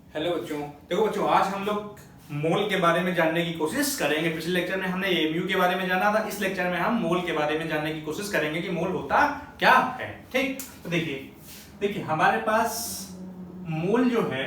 Hello बच्चों, देखो बच्चों, आज हम लोग मोल के बारे में जानने की कोशिश करेंगे। पिछले लेक्चर में हमने एएमयू के बारे में जाना था, इस लेक्चर में हम मोल के बारे में जानने की कोशिश करेंगे कि मोल होता क्या है। ठीक, तो देखिए हमारे पास मोल जो है,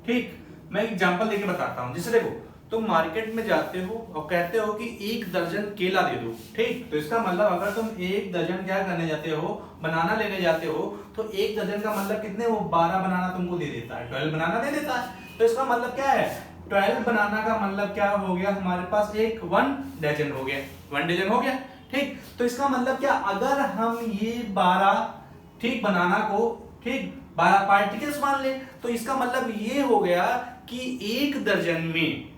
ठीक, मैं एग्जांपल देके बताता हूँ। जैसे देखो, तुम मार्केट में जाते हो और कहते हो कि 1 दर्जन केला दे दो। ठीक, तो इसका मतलब अगर तुम 1 दर्जन क्या करने जाते हो, बनाना लेने जाते हो, तो 1 दर्जन का मतलब कितने, वो 12 बनाना तुमको दे देता है, 12 बनाना दे देता है। तो इसका मतलब क्या है, 12 बनाना का मतलब क्या हो गया, हमारे पास एक 1 डजन हो गया, 1 डजन हो गया। ठीक, तो इसका मतलब क्या, अगर हम ये 12 ठीक बनाना को, ठीक, 12 पार्टिकल्स मान ले, तो इसका मतलब ये हो गया कि 1 दर्जन में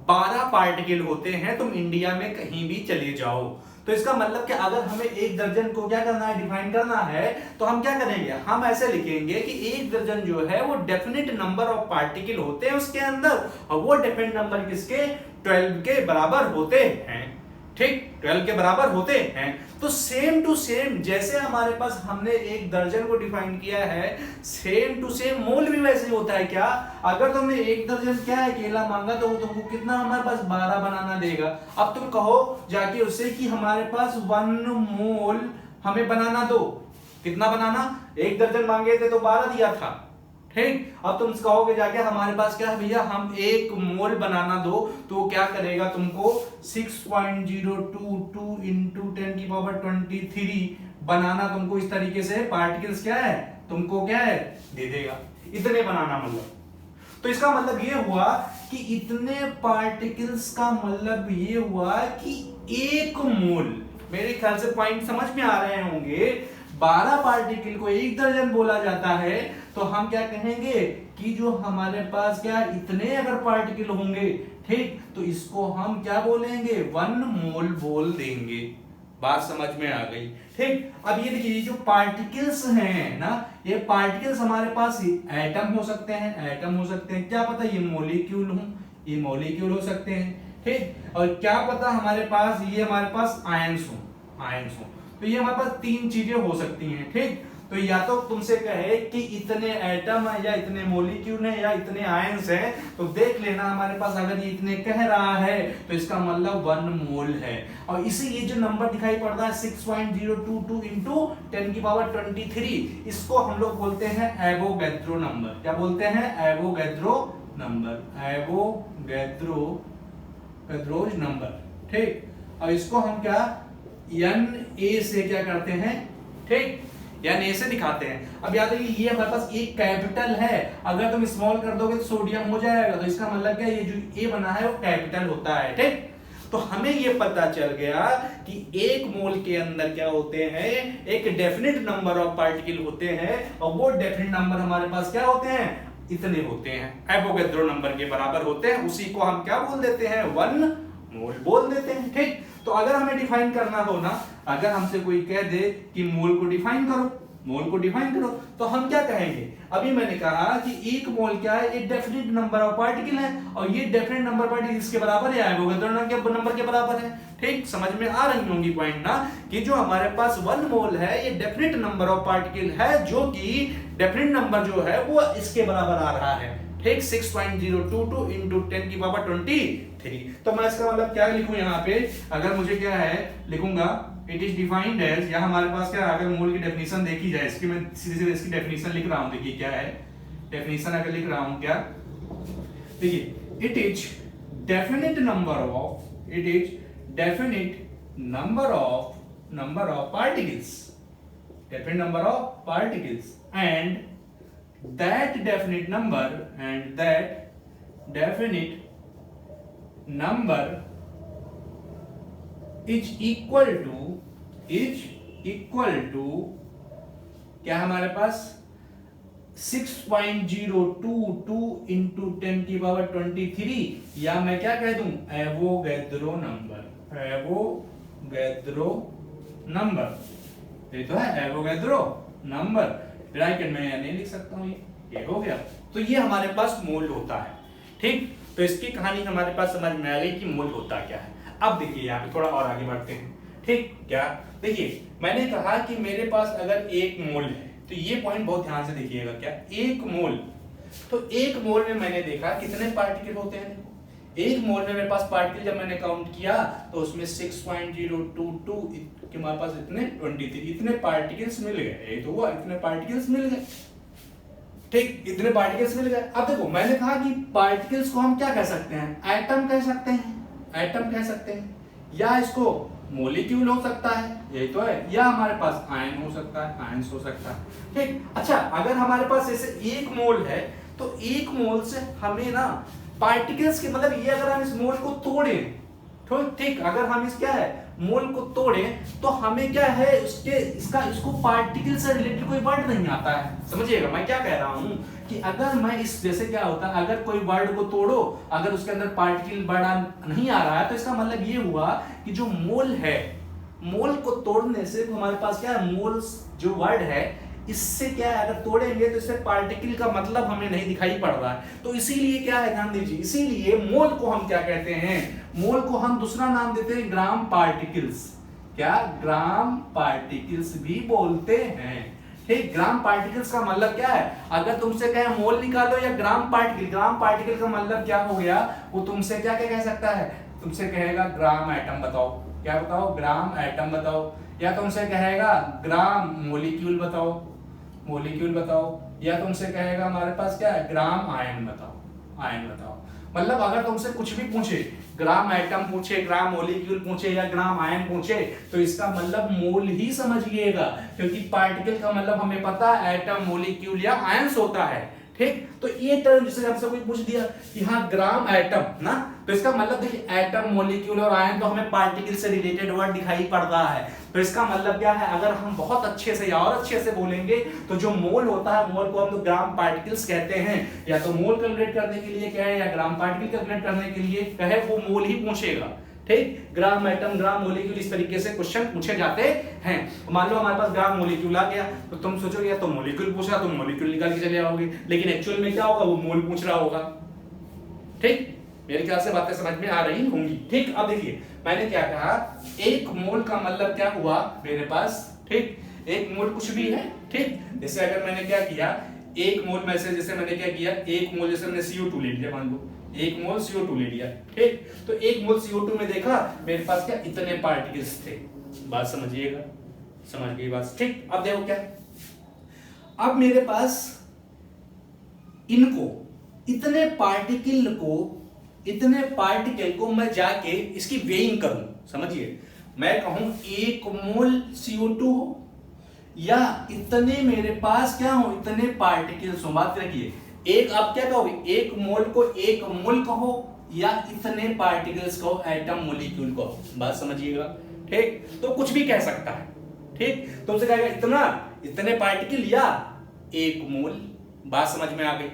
12 पार्टिकल होते हैं। तुम इंडिया में कहीं भी चले जाओ, तो इसका मतलब कि अगर हमें 1 दर्जन को क्या करना है, डिफाइन करना है, तो हम क्या करेंगे, हम ऐसे लिखेंगे कि 1 दर्जन जो है वो डेफिनेट नंबर ऑफ पार्टिकल होते हैं उसके अंदर, और वो डेफिनेट नंबर किसके, 12 के बराबर होते हैं। ठीक, 12 के बराबर होते हैं। तो सेम टू सेम जैसे हमारे पास हमने 1 दर्जन को डिफाइन किया है, सेम टू सेम मोल भी वैसे ही होता है। क्या, अगर तुमने 1 दर्जन क्या है केला मांगा, तो वो तुमको कितना, हमारे पास 12 बनाना देगा। अब तुम कहो जाके उससे कि हमारे पास 1 मोल हमें बनाना दो। कितना बनाना, 1 दर्जन मांगे थे तो 12 दिया था। ठीक, अब तुम कहोगे जाके हमारे पास क्या है भैया, हम 1 मोल बनाना दो, तो क्या करेगा, तुमको 6.022 इंटू 10 की पावर 23 बनाना तुमको इस तरीके से पार्टिकल्स क्या है, तुमको क्या है, दे देगा। इतने बनाना मतलब, तो इसका मतलब ये हुआ कि इतने पार्टिकल्स का मतलब ये हुआ कि 1 मोल, मेरे ख्याल से पॉइंट समझ में आ रहे होंगे। 12 पार्टिकल को 1 दर्जन बोला जाता है, तो हम क्या कहेंगे कि जो हमारे पास क्या इतने अगर पार्टिकल होंगे, ठीक, तो इसको हम क्या बोलेंगे, 1 मोल बोल देंगे। बात समझ में आ गई। ठीक, अब ये देखिए, जो पार्टिकल्स हैं ना, ये पार्टिकल्स हमारे पास एटम हो सकते हैं, एटम हो सकते हैं, क्या पता ये मॉलिक्यूल हो, ये मॉलिक्यूल हो सकते हैं। ठीक, और क्या पता हमारे पास ये हमारे पास आयंस हो, आयंस हो। तो ये हमारे पास 3 चीजें हो सकती हैं। ठीक, तो या तो तुमसे कहे कि इतने एटम है, या इतने मॉलिक्यूल है, या इतने आयंस है, तो देख लेना हमारे पास अगर ये इतने कह रहा है तो इसका मतलब 1 मोल है। और इसी ये जो नंबर दिखाई पड़ रहा है 6.022 इंटू 10 की पावर 23, इसको हम लोग बोलते हैं एवोगैड्रो नंबर। क्या बोलते हैं, एवोगैड्रो नंबर, एवोगैड्रोज नंबर। ठीक, और इसको हम क्या Na से क्या करते हैं, ठीक, यानी ऐसे दिखाते हैं। अब याद रखिए, ये हमारे पास एक कैपिटल है, अगर तुम स्मॉल कर दोगे तो सोडियम हो जाएगा, तो इसका मतलब क्या, ये जो ए बना है वो कैपिटल होता है। ठीक, तो हमें ये पता चल गया कि 1 मोल के अंदर क्या होते हैं, एक डेफिनेट नंबर ऑफ पार्टिकल होते हैं, और वो डेफिनेट नंबर हमारे पास क्या होते हैं, इतने होते हैं, एवोगैड्रो नंबर के बराबर होते हैं। उसी को हम क्या बोल देते हैं, 1 मोल बोल देते हैं। ठीक, तो अगर हमें डिफाइन करना हो ना, अगर हमसे कोई कह दे कि मोल को डिफाइन करो, मोल को डिफाइन करो, तो हम क्या कहेंगे, अभी मैंने कहा कि 1 मोल क्या है, एक डेफिनेट नंबर ऑफ पार्टिकल है, और ये डेफिनेट नंबर पार्टिकल इसके बराबर है, एवोगैड्रो नंबर के बराबर है। ठीक, समझ में आ रही होंगी पॉइंट ना, कि जो हमारे पास 1 मोल है, ये डेफिनेट नंबर ऑफ पार्टिकल है, जो कि डेफिनेट नंबर जो है वो इसके बराबर आ रहा है। ठीक, 6.022 इंटू 10 की पावर 23। तो मैं इसका मतलब क्या लिखूं यहाँ पे, अगर मुझे क्या है लिखूंगा, इट इज डिफाइंड एज, या हमारे पास क्या, अगर मोल की डेफिनेशन देखी जाए, इसकी मैं सीधे सीधे इसकी डेफिनेशन लिख रहा हूं। देखिए क्या है डेफिनेशन, अगर लिख रहा हूं क्या, देखिए, it is definite number of, it is definite number of particles, definite number of particles, and that definite number is equal to क्या हमारे पास 6.022 इंटू 10 की पावर 23, या मैं क्या कह दूं, एवोगैड्रो नंबर, ये तो है एवोगैड्रो नंबर। ब्रैकेट में नहीं लिख सकता हूं, ये हो गया। तो ये हमारे पास मोल होता है। ठीक, तो इसकी कहानी हमारे पास समझ में आ गई कि मोल होता क्या है। अब देखिए यहाँ पे थोड़ा और आगे बढ़ते हैं। ठीक, क्या, देखिए मैंने कहा कि मेरे पास अगर 1 मोल है, तो ये पॉइंट बहुत ध्यान से देखिएगा, क्या 1 मोल तो एक मोल में मैंने देखा कितने पार्टिकल होते हैं। देखो एक मोल में मेरे पास पार्टिकल जब मैंने काउंट किया तो उसमें 6.022 के हमारे पास इतने 23 इतने पार्टिकल्स मिल गए। यही तो हुआ, इतने पार्टिकल्स मिल गए। ठीक, इतने पार्टिकल्स मिल गए। अब देखो मैंने कहा कि पार्टिकल्स को हम क्या कह सकते हैं, एटम कह सकते हैं, एटम कह सकते हैं, या इसको मॉलिक्यूल हो सकता है, यही तो है, या हमारे पास आयन हो सकता है, आयंस हो सकता है। ठीक, अच्छा अगर हमारे पास जैसे एक मोल है तो एक मोल से हमें ना पार्टिकल्स के मतलब ये अगर हम इस मोल को तोड़ें तो ठीक, अगर हम इस क्या है मोल को तोड़ें तो हमें क्या है इसको पार्टिकल से रिलेटेड कोई वर्ड नहीं आता है। समझिएगा मैं क्या कह रहा हूं कि अगर मैं इस जैसे क्या होता है अगर कोई वर्ड को तोड़ो अगर उसके अंदर पार्टिकल वर्ड नहीं आ रहा है तो इसका मतलब ये हुआ कि जो मोल है, मोल को तोड़ने से हमारे पास क्या है मोल्स जो वर्ड है इससे क्या है अगर तोड़ेंगे तो इससे पार्टिकल का मतलब हमें नहीं दिखाई पड़ रहा है। तो इसीलिए क्या है ध्यान दीजिए, इसीलिए मोल को हम क्या कहते हैं, मोल को हम दूसरा नाम देते हैं ग्राम पार्टिकल्स। क्या, ग्राम पार्टिकल्स भी बोलते हैं। ठीक, ग्राम पार्टिकल्स का मतलब क्या है, अगर तुमसे कहे मोल निकालो या ग्राम पार्टिकल का मतलब क्या हो गया, वो तुमसे क्या क्या कह सकता है, तुमसे कहेगा ग्राम एटम बताओ, क्या बताओ, ग्राम एटम बताओ, या तुमसे कहेगा ग्राम मॉलिक्यूल बताओ, मॉलिक्यूल बताओ, या तुमसे कहेगा हमारे पास क्या है ग्राम आयन बताओ, आयन बताओ। मतलब अगर तुमसे कुछ भी पूछे, ग्राम एटम पूछे, ग्राम मॉलिक्यूल पूछे या ग्राम आयन पूछे तो इसका मतलब मोल ही समझिएगा, क्योंकि पार्टिकल का मतलब हमें पता है एटम, मॉलिक्यूल या आयंस होता है। ठीक, तो ये टर्म जैसे हमसे कोई पूछ दिया कि हाँ ग्राम एटम ना, तो इसका मतलब देखिए एटम, मॉलिक्यूल और आयन तो हमें पार्टिकल से रिलेटेड वर्ड दिखाई पड़ रहा है। तो इसका मतलब क्या है, अगर हम बहुत अच्छे से या और अच्छे से बोलेंगे तो जो मोल होता है मोल को हम लोग ग्राम पार्टिकल्स कहते हैं। या तो मोल कैलकुलेट करने के लिए कहे या ग्राम पार्टिकल कैलकुलेट करने के लिए कहे, वो मोल ही पूछेगा। ठीक, ग्राम एटम, ग्राम मॉलिक्यूल इस तरीके से क्वेश्चन पूछे जाते हैं। मान लो हमारे पास ग्राम मॉलिक्यूल आ गया तो तुम सोचोगे या तो मॉलिक्यूल पूछ रहा, तुम मॉलिक्यूल निकाल के चले आओगे, लेकिन एक्चुअल में क्या होगा, वो मोल पूछ रहा होगा। ठीक, मेरे ख्याल से बातें समझ में आ रही होंगी। ठीक, अब देखिए मैंने क्या कहा, एक मोल का मतलब क्या हुआ मेरे पास। ठीक, एक मोल कुछ भी है। ठीक, जैसे अगर मैंने क्या किया, एक मोल में से जैसे मैंने क्या किया, एक मोल जैसे मैंने CO2 ले लिया, मान लो एक मोल CO2 ले लिया। ठीक, तो एक मोल CO2 में देखा मेरे पास क्या इतने पार्टिकल्स थे। बात समझिएगा, समझ गई बात। ठीक, अब देखो क्या, अब मेरे पास इनको इतने पार्टिकल को मैं जाके इसकी वेइंग करूं, समझिए मैं कहूं एक मोल CO2 हो या इतने मेरे पास क्या हो, इतने पार्टिकल्स हो। बात रखिए, एक आप क्या कहोगे, एक मोल को एक मोल कहो या इतने पार्टिकल्स कहो, एटम मॉलिक्यूल कहो। बात समझिएगा। ठीक, तो कुछ भी कह सकता है। ठीक, तुमसे कहेगा इतने पार्टिकल या एक मोल। बात समझ में आ गई।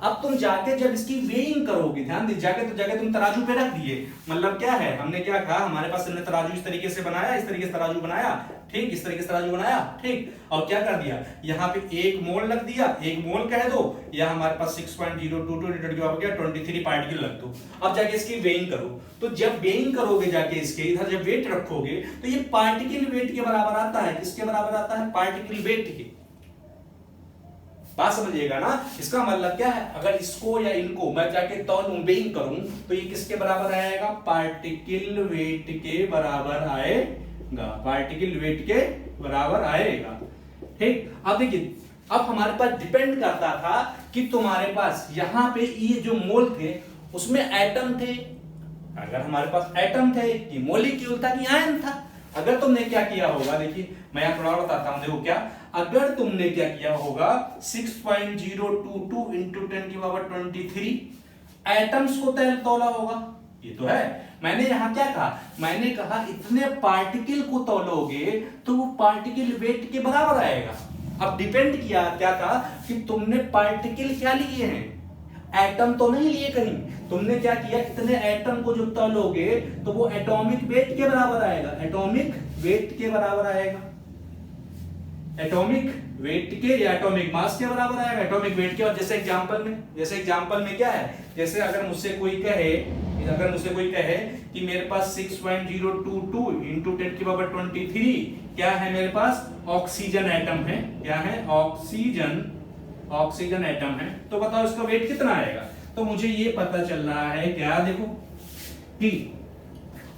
अब तुम जाके जब इसकी वेइंग करोगे, ध्यान दीजिए, जाके तुम तराजू पे रख दिए, मतलब क्या है, हमने क्या कहा, हमारे पास हमने तराजू इस तरीके से बनाया, इस तरीके से तराजू बनाया। ठीक, इस तरीके से तराजू बनाया। ठीक, और क्या कर दिया, यहाँ पे एक मोल रख दिया, एक मोल कह दो, या हमारे पास 6.022 23 पार्टिकल रख दो। अब जाके इसकी वेइंग करो, तो जब वेइंग करोगे जाके इसके इधर जब वेट रखोगे तो ये पार्टिकल वेट के बराबर आता है। किसके बराबर आता है, पार्टिकल वेट के। बात समझिएगा ना, इसका मतलब क्या है, अगर इसको या इनको मैं जाके तौलूं, वेइंग करूं तो ये किसके बराबर आएगा, पार्टिकल वेट के बराबर आएगा, पार्टिकल वेट के बराबर आएगा। ठीक, अब देखिए, अब हमारे पास डिपेंड करता था कि तुम्हारे पास यहाँ पे ये जो मोल थे उसमें एटम थे, अगर हमारे पास एटम थे कि मॉलिक्यूल था कि आयन था। अगर तुमने क्या किया होगा, देखिए मैं यहाँ थोड़ा बताता हूं, देखो क्या, अगर तुमने क्या किया होगा 6.022 इंटू 10 की पावर 23 एटम्स को तौला होगा। ये तो है, मैंने यहां क्या कहा, मैंने कहा इतने पार्टिकल को तौलोगे तो वो पार्टिकल वेट के बराबर आएगा। अब डिपेंड किया क्या था कि तुमने पार्टिकल क्या लिए हैं, एटम तो नहीं लिए कहीं, तुमने क्या किया, इतने एटम को जो तौलोगे तो वो एटॉमिक वेट के बराबर आएगा, एटॉमिक वेट के बराबर आएगा, एटॉमिक वेट के या एटॉमिक मास के बराबर आएगा, एटॉमिक वेट के। और जैसे एग्जांपल में क्या है, जैसे अगर मुझसे कोई कहे कि मेरे पास 6.022 इंटू 10 की पावर 23 क्या है, मेरे पास ऑक्सीजन एटम है। क्या है, ऑक्सीजन ऑक्सीजन एटम है, तो बताओ इसका वेट कितना आएगा। तो मुझे ये पता चल रहा है क्या, देखो कि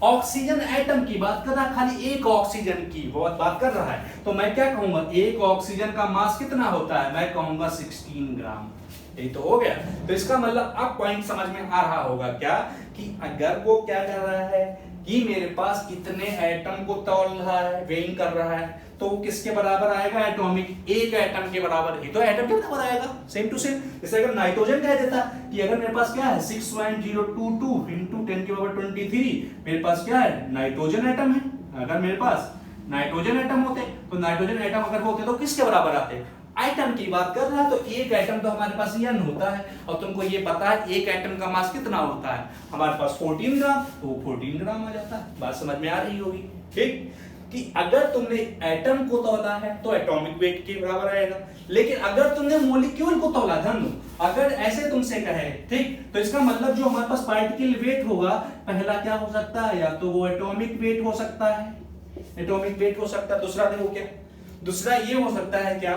ऑक्सीजन एटम की बात कर रहा है, खाली एक ऑक्सीजन की बहुत बात कर रहा है, तो मैं क्या कहूंगा, एक ऑक्सीजन का मास कितना होता है, मैं कहूंगा 16 ग्राम। यही तो हो गया। तो इसका मतलब अब पॉइंट समझ में आ रहा होगा क्या, कि अगर वो क्या कर रहा है कि मेरे पास कितने एटम को तौल रहा है, वेइंग कर रहा है, तो वो किसके बराबर आएगा, एटॉमिक, एक एटम के बराबर ही तो एटम के बराबर आएगा, सेम टू सेम। जैसे अगर नाइट्रोजन कह देता कि अगर मेरे पास क्या है 6.022 इंटू 10 की पावर 23, मेरे पास क्या है नाइट्रोजन एटम है। अगर मेरे पास नाइट्रोजन एटम होते तो नाइट्रोजन एटम अगर होते तो किसके बराबर आते, एटम की बात कर रहा है, तो एक एटम तो हमारे पास n होता है, और तुमको ये पता है एक एटम का मास कितना होता है, हमारे पास 14 ग्राम, तो वो 14 ग्राम आ जाता है। बात समझ में आ रही होगी, ठीक, कि अगर तुमने एटम को तौला है तो एटॉमिक वेट के बराबर आएगा, लेकिन अगर तुमने मॉलिक्यूल को तौला, ध्यान दो, अगर ऐसे तुमसे कहे, ठीक, तो इसका मतलब जो हमारे पास पार्टिकल वेट होगा, पहला क्या हो सकता है, या तो वो एटॉमिक वेट हो सकता है, एटॉमिक वेट हो सकता है। दूसरा देखो क्या, दूसरा ये हो सकता है क्या,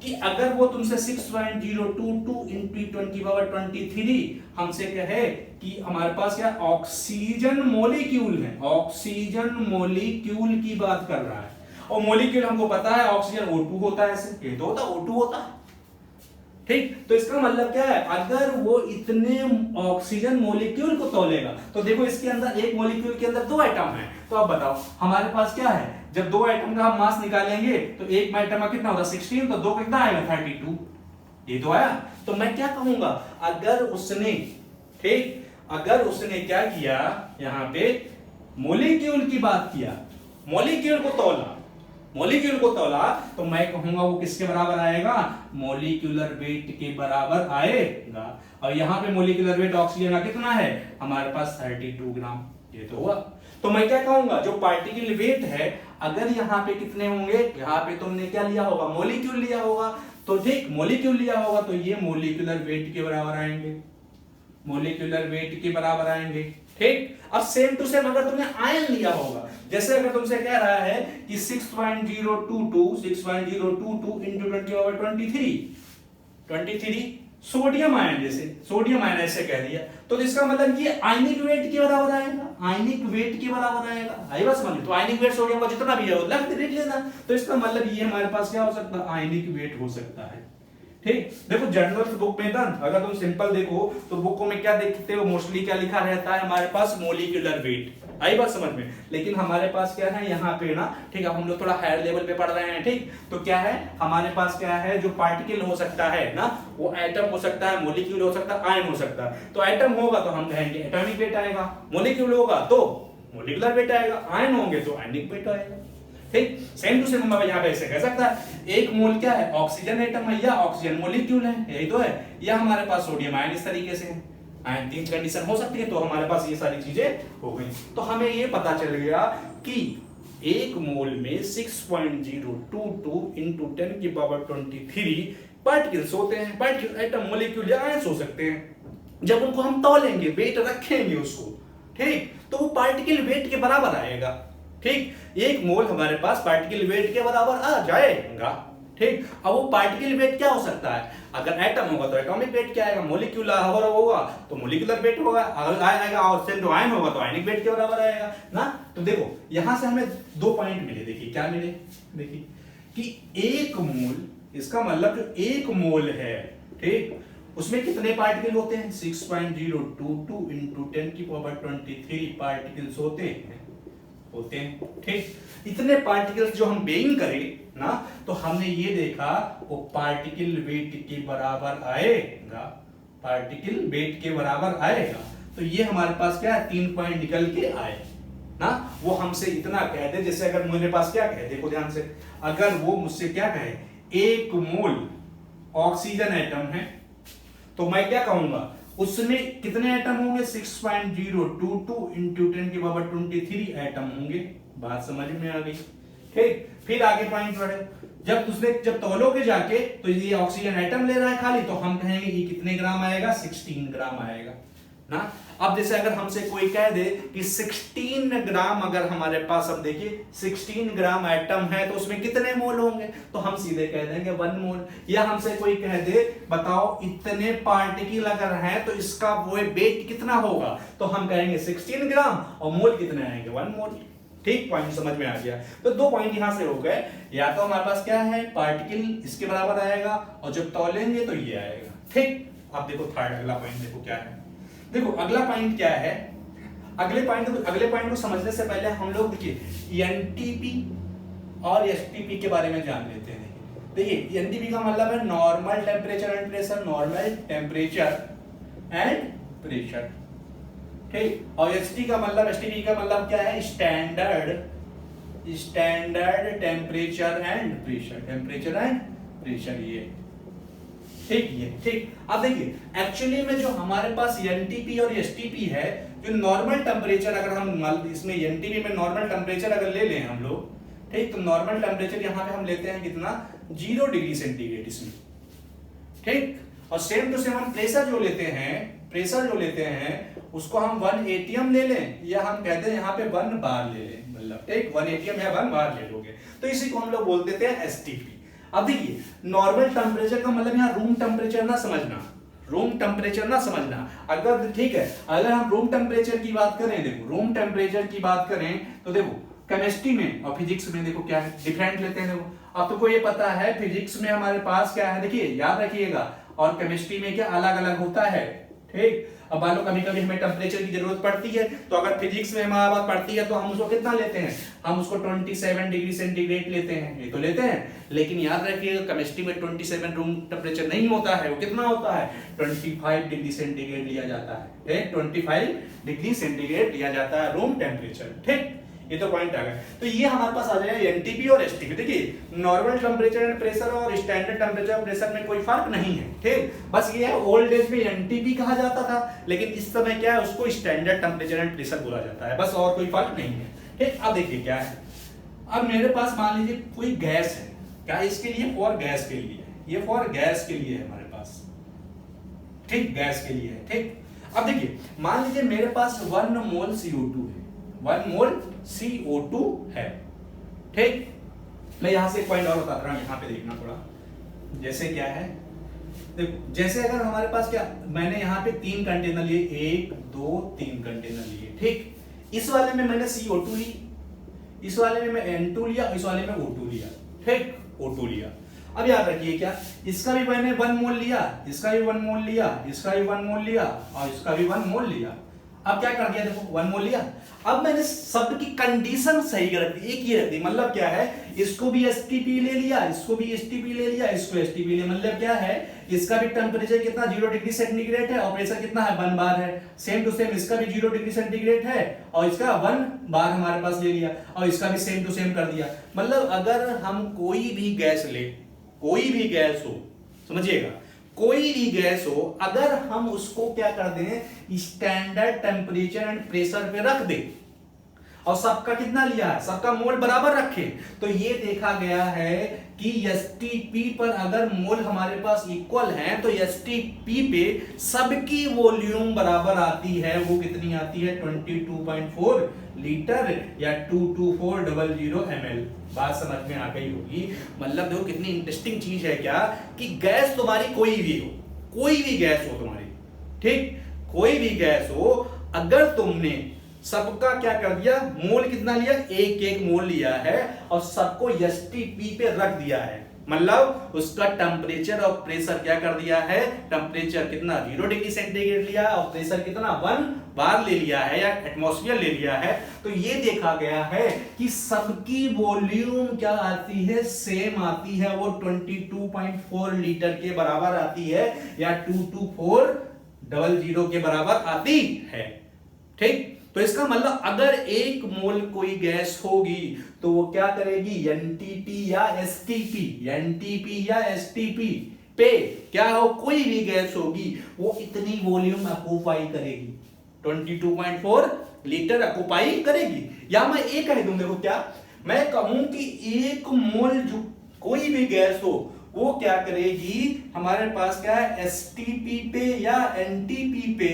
कि अगर वो तुमसे 6.022 इंटू 10 की पावर 23 हमसे कहे कि हमारे पास क्या ऑक्सीजन मॉलिक्यूल है, ऑक्सीजन मॉलिक्यूल की बात कर रहा है, और मॉलिक्यूल हमको पता है ऑक्सीजन O2 होता है, ऐसे ये तो होता O2 होता है, ठीक। तो इसका मतलब क्या है, अगर वो इतने ऑक्सीजन मॉलिक्यूल को तौलेगा, तो देखो इसके अंदर एक मॉलिक्यूल के अंदर 2 एटम है, तो अब बताओ हमारे पास क्या है, जब 2 एटम का हम मास निकालेंगे तो एक एटम का कितना होता है 16, तो 2 कितना आएगा 32, ये तो आया। तो मैं क्या कहूंगा, अगर उसने, ठीक, अगर उसने क्या किया, यहां पे मॉलिक्यूल की बात किया, मॉलिक्यूल को तौला, मॉलिक्यूल को तौला, तो मैं कहूंगा वो किसके बराबर आएगा, मॉलिक्यूलर वेट के बराबर आएगा। और यहां पे मॉलिक्यूलर वेट ऑक्सीजन का कितना है, हमारे पास 32 ग्राम, ये तो हुआ। तो मैं क्या कहूंगा, जो पार्टिकल वेट है, अगर यहाँ पे कितने होंगे, यहाँ पे तुमने क्या लिया होगा, मॉलिक्यूल लिया होगा, तो ठीक, मॉलिक्यूल लिया होगा, तो ये मॉलिक्यूलर वेट के बराबर आएंगे, मॉलिक्यूलर वेट के बराबर आएंगे, ठीक। अब सेम टू सेम अगर तुमने आयन लिया होगा, जैसे अगर तुमसे कह रहा है कि 6.022 इंटू 10 की पावर 23 सोडियम आयन, जैसे सोडियम आयन ऐसे कह दिया, तो इसका मतलब ये आयनिक वेट के बराबर आएगा, आयनिक वेट के बराबर आएगा, आई बात समझ। तो आयनिक वेट सोडियम का जितना भी है वो लिख लेना, तो इसका मतलब ये हमारे पास क्या हो सकता है, आयनिक वेट हो सकता है, ठीक। देखो जनरल बुक में था, अगर तुम सिंपल देखो तो बुकों में क्या देखते हो, मोस्टली क्या लिखा रहता है हमारे पास, मॉलिक्यूलर वेट, आई बात समझ में। लेकिन हमारे पास क्या है यहाँ पे ना, ठीक है, हम लोग थोड़ा हायर लेवल पे पढ़ रहे हैं, ठीक, तो क्या है हमारे पास क्या है, जो पार्टिकल हो सकता है ना, वो एटम हो सकता है, मॉलिक्यूल हो सकता है, आयन हो सकता है। तो एटम होगा तो हम कहेंगे एटॉमिक वेट आएगा, मॉलिक्यूल होगा तो मॉलिक्यूलर वेट आएगा, आयन होंगे तो आयनिक वेट आएगा, ठीक। सेम टू सेम मैं यहाँ पे ऐसे कह सकता है, एक मोल क्या है, ऑक्सीजन एटम है या ऑक्सीजन मॉलिक्यूल है, यही तो है, या हमारे पास सोडियम आयन, इस तरीके से है, आयन 3 कंडीशन हो सकती है, तो हमारे पास ये सारी चीजें हो गई। तो हमें ये पता चल गया कि एक मोल में 6.022 इंटू 10 की पावर 23 पार्टिकल्स होते हैं, पार्टिकल एटम मॉलिक्यूल या आयंस हो सकते हैं। जब उनको हम तौलेंगे, वेट रखेंगे उसको, ठीक, तो वो पार्टिकल वेट के बराबर आएगा, ठीक। एक मोल हमारे पास पार्टिकल वेट के बराबर आ जाएगा, ठीक। अब वो पार्टिकल वेट क्या हो सकता है, अगर एटम होगा तो एटॉमिक वेट क्या आएगा, मॉलिक्यूलर होगा तो मॉलिक्यूलर वेट होगा, अगर आएगा और सेम टू आयन होगा तो आयनिक वेट के बराबर आएगा ना। तो देखो यहां से हमें 2 पॉइंट मिले, देखिए क्या मिले, देखिए कि एक मोल, इसका मतलब जो एक मोल है, ठीक, उसमें कितने पार्टिकल होते हैं, 6.022 इंटू 10 की पावर 23 पार्टिकल्स होते हैं, ठीक। इतने पार्टिकल्स जो हम वेइंग करें ना, तो हमने ये देखा वो पार्टिकल वेट के बराबर आएगा, पार्टिकल वेट के बराबर आएगा। तो ये हमारे पास क्या है, 3 पॉइंट निकल के आए ना। वो हमसे इतना कह दे, जैसे अगर मेरे पास क्या कहे, देखो ध्यान से, अगर वो मुझसे क्या कहे, 1 मोल ऑक्सीजन एटम है, तो मैं क्या कहूंगा, उसमें कितने एटम होंगे, 6.022 इंटू 10 की पावर 23 एटम होंगे। बात समझ में आ गई, ठीक। फिर आगे पॉइंट बढ़े, जब तौलोगे जाके तो ये ऑक्सीजन एटम ले रहा है खाली, तो हम कहेंगे ये कितने ग्राम आएगा, 16 ग्राम आएगा। ना। अब जैसे अगर हमसे कोई कह दे कि 16 ग्राम, अगर हमारे पास, अब देखिए 16 ग्राम एटम है तो उसमें कितने मोल होंगे, तो हम सीधे कह देंगे 1 मोल। या हमसे कोई कह दे बताओ इतने पार्टिकल अगर हैं तो इसका वो वेट कितना होगा, तो हम कहेंगे 16 ग्राम और मोल कितने आएंगे 1 मोल। ठीक, पॉइंट समझ में आ गया। तो 2 पॉइंट यहां से हो गए, या तो हमारे पास क्या है पार्टिकल इसके बराबर आएगा और जब तौलेंगे तो ये आएगा। ठीक, अब देखो थर्ड अगला पॉइंट देखो क्या है। देखो अगला पॉइंट क्या है, अगले पॉइंट को समझने से पहले हम लोग देखिए एनटीपी और एसटीपी के बारे में जान लेते हैं। देखिए एनटीपी का मतलब है normal temperature and pressure, normal temperature and pressure. ठीक, और एसटी का मतलब, एसटीपी का मतलब क्या है standard temperature and pressure, temperature and pressure ये। ठीक, ये ठीक। अब देखिए एक्चुअली में जो हमारे पास एनटीपी और एसटीपी है, जो नॉर्मल टेम्परेचर, अगर हम इसमें एनटीपी में नॉर्मल टेम्परेचर अगर ले लें हम लोग, ठीक, तो नॉर्मल टेम्परेचर यहाँ पे हम लेते हैं कितना 0 डिग्री सेंटीग्रेड इसमें। ठीक, और सेम टू सेम हम प्रेशर जो लेते हैं उसको हम 1 एटीएम ले लें, या हम कहते हैं यहाँ पे 1 बार ले लें, मतलब एक 1 एटीएम या 1 बार ले लोगे तो इसी को हम लोग बोल देते हैं एसटीपी। अब देखिए नॉर्मल टेम्परेचर का मतलब यहाँ रूम टेम्परेचर ना समझना, अगर ठीक है, अगर हम रूम टेम्परेचर की बात करें, देखो रूम टेम्परेचर की बात करें तो देखो केमिस्ट्री में और फिजिक्स में देखो क्या है डिफरेंट लेते हैं। देखो अब तुमको ये पता है फिजिक्स में हमारे पास क्या है, देखिए याद रखिएगा, और केमिस्ट्री में क्या अलग अलग होता है। ठीक, अब मान लो कभी कभी हमें टेम्परेचर की जरूरत पड़ती है, तो अगर फिजिक्स में हमारा बात पड़ती है तो हम उसको कितना लेते हैं, हम उसको 27 डिग्री सेंटीग्रेड लेते हैं, ये तो लेते हैं। लेकिन याद रखिएगा केमिस्ट्री में 27 रूम टेम्परेचर नहीं होता है, वो कितना होता है 25 डिग्री सेंटीग्रेड लिया जाता है। 25 डिग्री सेंटीग्रेड लिया जाता है रूम टेम्परेचर। ठीक, ये तो पॉइंट आ गया। तो ये हमारे पास आ जाएगा एनटीपी और एसटीपी। देखिए नॉर्मल टेम्परेचर एंड प्रेशर और स्टैंडर्ड टेम्परेचर और प्रेशर में कोई फर्क नहीं है। ठीक, बस ये है ओल्ड एज में एनटीपी कहा जाता था, लेकिन इस समय क्या है उसको स्टैंडर्ड टेम्परेचर एंड प्रेशर बोला जाता है, बस और कोई फर्क नहीं है। ठीक, अब देखिए क्या है, अब मेरे पास मान लीजिए कोई गैस है, क्या इसके लिए फॉर गैस के लिए, ये फॉर गैस के लिए है हमारे पास। ठीक, गैस के लिए है। ठीक, अब देखिए मान लीजिए मेरे पास 1 मोल CO2 है, 1 मोल CO2 है। ठीक, मैं यहां से एक पॉइंट और बता रहा हूं, यहां पे देखना थोड़ा, जैसे क्या है देखो, जैसे अगर हमारे पास क्या, मैंने यहाँ पे 3 कंटेनर लिए, 1 2 3 कंटेनर लिए। ठीक, इस वाले में मैंने CO2 ली, इस वाले में मैं N2 लिया, इस वाले में O2 लिया। ठीक, O2 लिया। अब याद रखिए क्या, इसका भी मैंने 1 मोल लिया, इसका भी 1 मोल लिया, इसका भी 1 मोल लिया और इसका भी 1 मोल लिया। अब क्या कर दिया, देखो 1 मोल लिया। अब मैंने सबकी कंडीशन सही रख दी, एक ही रख दी, मतलब क्या है, इसको भी एसटीपी ले लिया, इसको भी एसटीपी ले लिया, इसको एसटीपी ले, मतलब क्या है, इसका भी टेम्परेचर कितना 0 डिग्री सेंटीग्रेड है और प्रेशर कितना है 1 बार है। सेम टू सेम इसका भी 0 डिग्री सेंटीग्रेड है और इसका 1 बार हमारे पास ले लिया और इसका भी सेम टू सेम कर दिया। मतलब अगर हम कोई भी गैस ले, कोई भी गैस हो, समझिएगा कोई भी गैस हो, अगर हम उसको क्या कर दें स्टैंडर्ड टेम्परेचर एंड प्रेशर पे रख दें और सबका कितना लिया है, सबका मोल बराबर रखें, तो ये देखा गया है कि एसटीपी पर अगर मोल हमारे पास इक्वल हैं तो एसटीपी पे सबकी वॉल्यूम बराबर आती है। वो कितनी आती है 22.4 लीटर या 22400 ml। बात समझ में आ गई होगी। मतलब देखो कितनी इंटरेस्टिंग चीज है क्या, कि गैस तुम्हारी कोई भी हो, कोई भी गैस हो तुम्हारी, ठीक, कोई भी गैस हो, अगर तुमने सबका क्या कर दिया, मोल कितना लिया, 1 मोल लिया है और सबको एसटीपी पे रख दिया है, मतलब उसका टेम्परेचर और प्रेशर क्या कर दिया है, टेम्परेचर कितना 0 डिग्री सेंटीग्रेड लिया और प्रेशर कितना 1 बार ले लिया है या एटमॉस्फेयर ले लिया है, तो ये देखा गया है कि सबकी वॉल्यूम क्या आती है, सेम आती है, वो 22.4 लीटर के बराबर आती है या 22400 के बराबर आती है। ठीक, तो इसका मतलब अगर 1 मोल कोई गैस होगी तो वो क्या करेगी, एनटीपी या एसटीपी, एनटीपी या एसटीपी पे क्या हो, कोई भी गैस होगी वो इतनी वॉल्यूम ऑक्यूपाई करेगी, 22.4 लीटर ऑक्यूपाई करेगी। या मैं ये कह दूं, देखो क्या मैं कहूं कि 1 मोल जो कोई भी गैस हो वो क्या करेगी, हमारे पास क्या है एसटीपी पे या एनटीपी पे